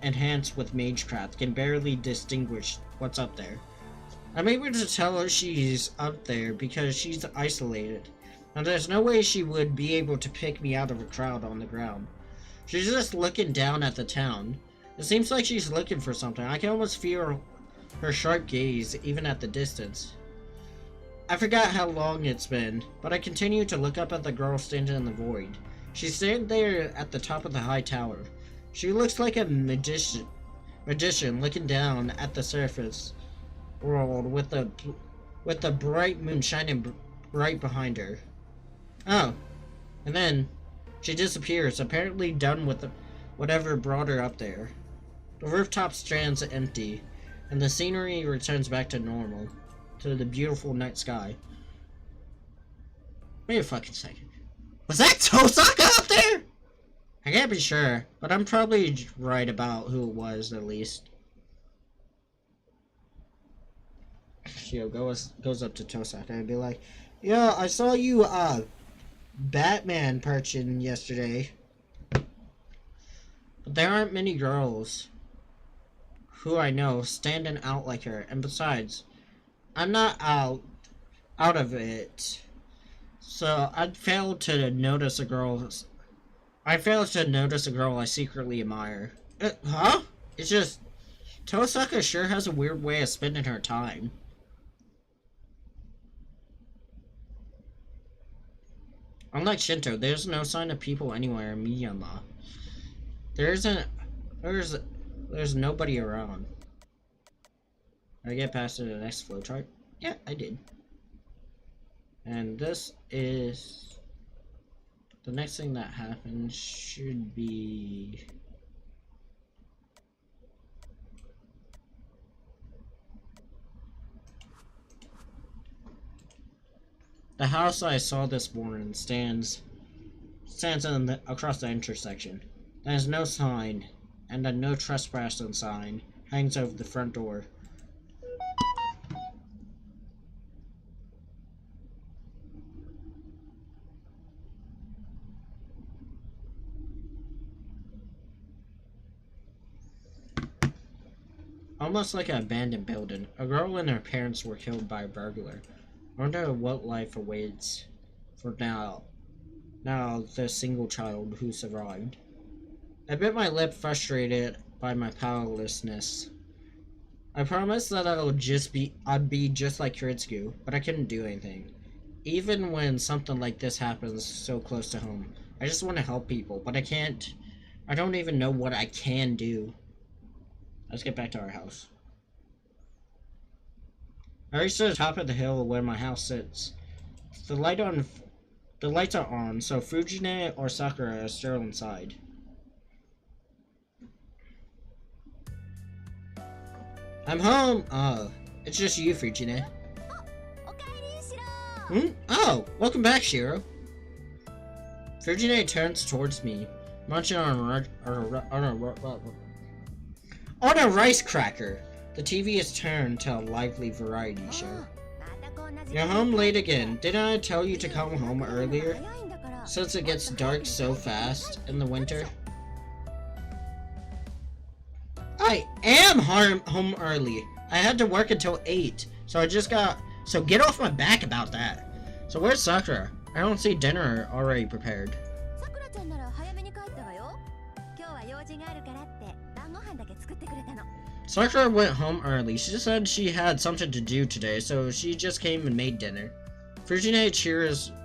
enhanced with Magecraft can barely distinguish what's up there. I'm able to tell her she's up there because she's isolated. And there's no way she would be able to pick me out of a crowd on the ground. She's just looking down at the town. It seems like she's looking for something. I can almost feel her sharp gaze even at the distance. I forgot how long it's been, but I continue to look up at the girl standing in the void. She's standing there at the top of the high tower. She looks like a magician looking down at the surface world with the bright moon shining right behind her. Oh, and then she disappears, apparently done with whatever brought her up there. The rooftop stands empty, and the scenery returns back to normal, to the beautiful night sky. Wait a fucking second. Was that Tosaka up there? I can't be sure, but I'm probably right about who it was, at least. Shio goes up to Tosaka and be like, "Yeah, I saw you, Batman perching yesterday. But there aren't many girls who I know standing out like her, and besides, I'm not out of it. So I failed to notice a girl I secretly admire." Huh? It's just, Tosaka sure has a weird way of spending her time. Unlike Shinto, there's no sign of people anywhere in Miyama. There's nobody around. Did I get past to the next flowchart? Yeah, I did. And this is... the next thing that happens should be... the house I saw this morning stands across the intersection. There's no sign, and a no trespassing sign hangs over the front door. Almost like an abandoned building, a girl and her parents were killed by a burglar. I wonder what life awaits for now the single child who survived. I bit my lip, frustrated by my powerlessness. I promised that I'd be just like Kiritsugu, but I couldn't do anything. Even when something like this happens so close to home, I just want to help people, but I can't. I don't even know what I can do. Let's get back to our house. I reached to the top of the hill where my house sits. The lights are on, so Fujine or Sakura are still inside. I'm home! Oh, it's just you, Fujine. Oh, welcome back, Shiro. Fujine turns towards me, munching on a rice cracker. The TV is turned to a lively variety show. You're home late again. Didn't I tell you to come home earlier? Since it gets dark so fast in the winter. I am home early. I had to work until 8, so so get off my back about that. So where's Sakura? I don't see dinner already prepared. さくらちゃんなら早めに帰ったわよ。今日は用事があるからって晩ご飯だけ作ってくれたの。 Sakura went home early. She said she had something to do today, so she just came and made dinner. Fujine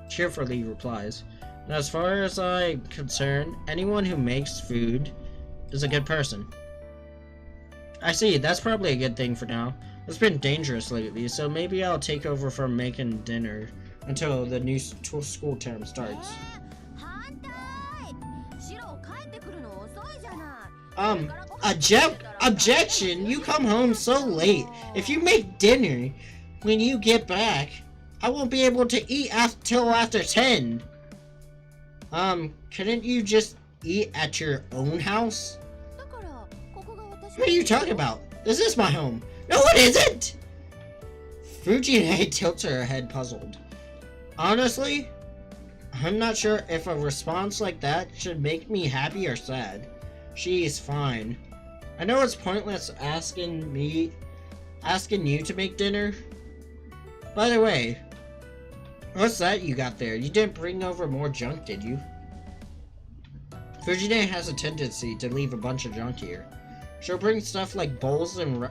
cheerfully replies, and as far as I'm concerned, anyone who makes food is a good person. I see, that's probably a good thing for now. It's been dangerous lately, so maybe I'll take over from making dinner until the new school term starts. 反対。シロ帰ってくるの遅いじゃない。 Objection! You come home so late. If you make dinner when you get back, I won't be able to eat till after 10. Couldn't you just eat at your own house? だからここが私。 What are you talking about? This is my home. No, it isn't! Fujine tilts her head puzzled. Honestly, I'm not sure if a response like that should make me happy or sad. She's fine. I know it's pointless asking you to make dinner. By the way, what's that you got there? You didn't bring over more junk, did you? Fujine has a tendency to leave a bunch of junk here. She'll bring stuff like bowls from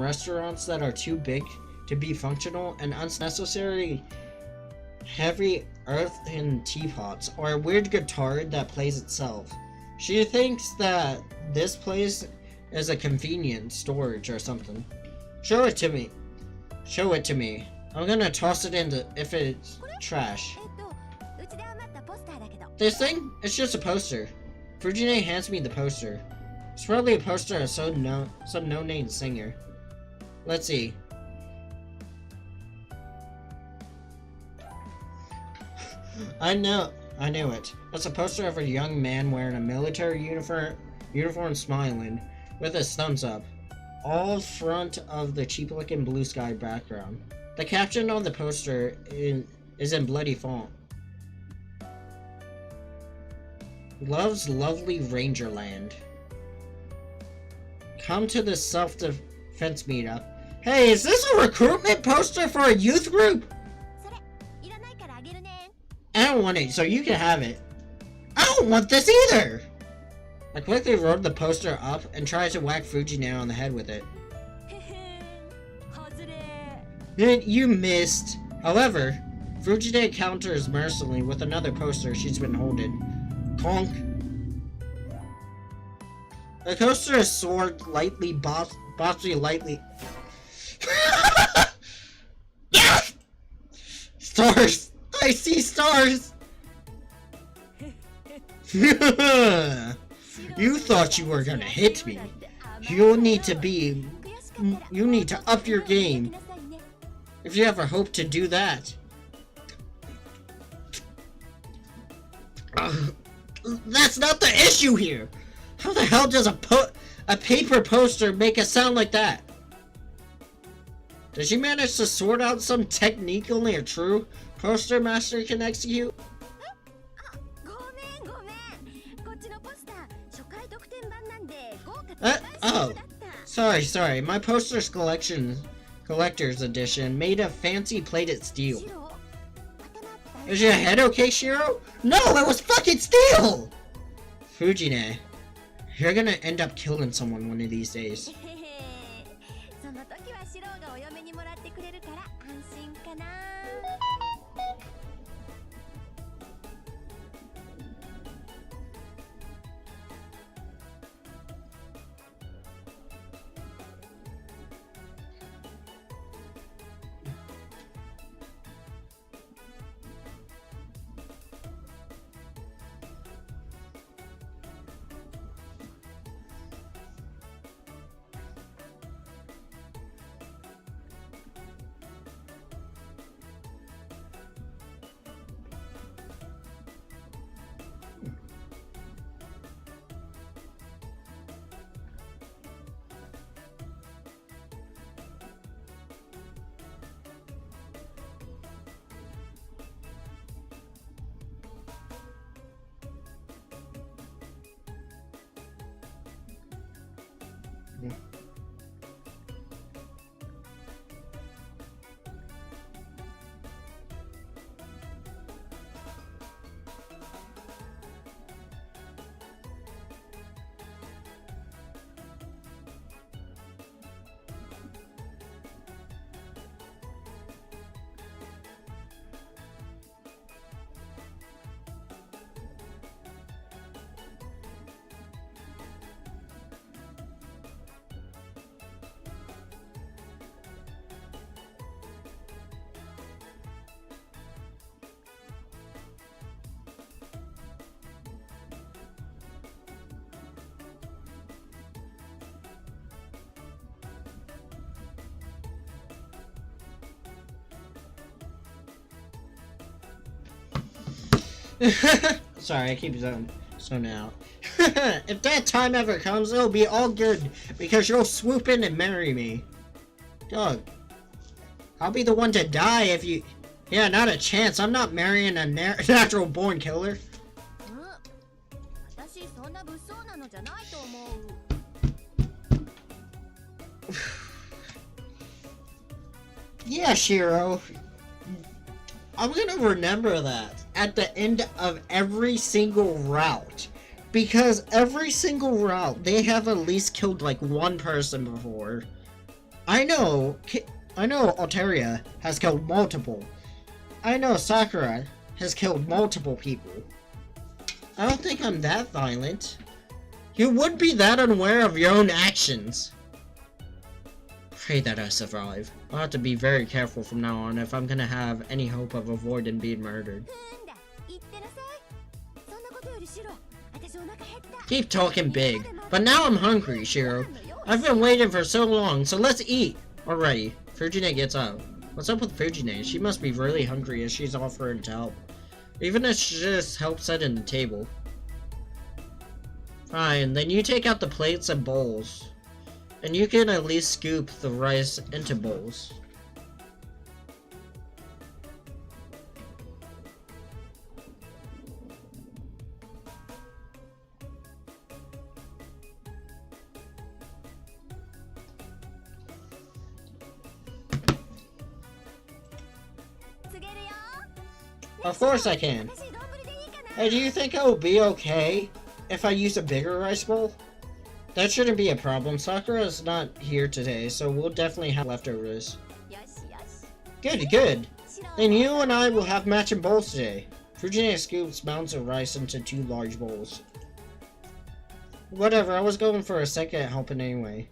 restaurants that are too big to be functional and unnecessary heavy earthen teapots or a weird guitar that plays itself. She thinks that this place is a convenient storage or something. Show it to me. Show it to me. I'm gonna toss it in if it's trash. うちで余ったポスターだけど。 This thing? It's just a poster. Fujine hands me the poster. It's probably a poster of some no-name singer. Let's see. I knew it. It's a poster of a young man wearing a military uniform smiling, with his thumbs up, all front of the cheap-looking blue sky background. The caption on the poster is in bloody font. Loves lovely Rangerland. Come to the self-defense meetup. Hey, is this a recruitment poster for a youth group? それいらないからあげるね。 I don't want it, so you can have it. I don't want this either! I quickly rolled the poster up and tried to whack Fujine on the head with it. へへん。外れ。 You missed. However, Fujine counters mercilessly with another poster she's been holding. Conk. The coaster is soared lightly, bossy lightly. Yes! Stars! I see stars! You thought you were gonna hit me. You need to up your game if you ever hope to do that. That's not the issue here. How the hell does a paper poster make a sound like that? Did she manage to sort out some technique only a true poster master can execute? ごめんごめん。こっちのポスター初回特典版なんで豪華特売Oh, だった。 sorry. My poster's collector's edition made of fancy plated steel. シロ、頭 Is your head okay, Shiro? No, it was fucking steel! Fujine, you're gonna end up killing someone one of these days. へへへ。その時はシロがお嫁にもらってくれるから安心かな。Sorry, I keep zoning out. If that time ever comes, it'll be all good because you'll swoop in and marry me. Dog, I'll be the one to die if you... Yeah, not a chance. I'm not marrying a natural born killer. 私そんな物騒なのじゃないと思う。Yeah, Shiro. I'm gonna remember that at the end of every single route. Because every single route, they have at least killed like one person before. I know Altaria has killed multiple. I know Sakura has killed multiple people. I don't think I'm that violent. You would be that unaware of your own actions. Pray that I survive. I'll have to be very careful from now on if I'm gonna have any hope of avoiding being murdered. Keep talking big, but now I'm hungry, Shiro. I've been waiting for so long, so let's eat already. Fujine gets up. What's up with Fujine? She must be really hungry as she's offering to help. Even if she just helps setting the table. Fine, then you take out the plates and bowls. And you can at least scoop the rice into bowls. Of course I can. Hey, do you think it will be okay if I use a bigger rice bowl? That shouldn't be a problem. Sakura is not here today, so we'll definitely have leftovers. Good, good. Then you and I will have matching bowls today. Fujine scoops mounds of rice into 2 large bowls. Whatever, I was going for a second helping anyway.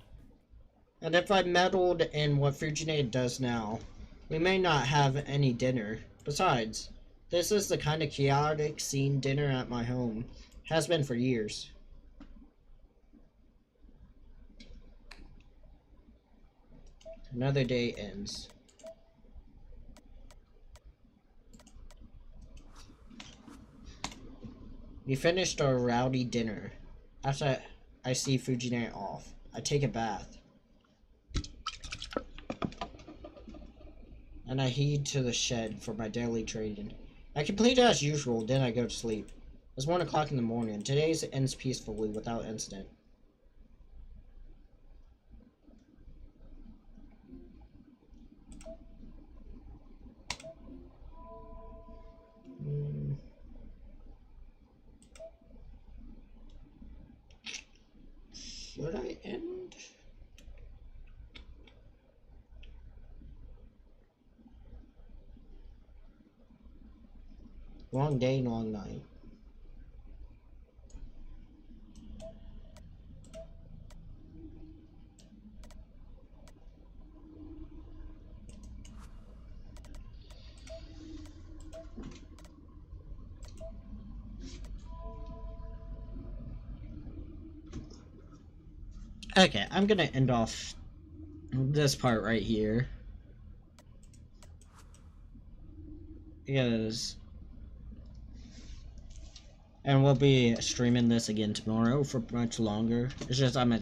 And if I meddled in what Fujine does now, we may not have any dinner. Besides, this is the kind of chaotic scene dinner at my home. Has been for years. Another day ends. We finished our rowdy dinner. After I see Fujine off, I take a bath. And I head to the shed for my daily training. I complete it as usual, then I go to sleep. It's 1 o'clock in the morning. Today's ends peacefully without incident. Should I end? Long day, long night. Okay, I'm gonna end off this part right here. Because... And we'll be streaming this again tomorrow for much longer. It's just I'm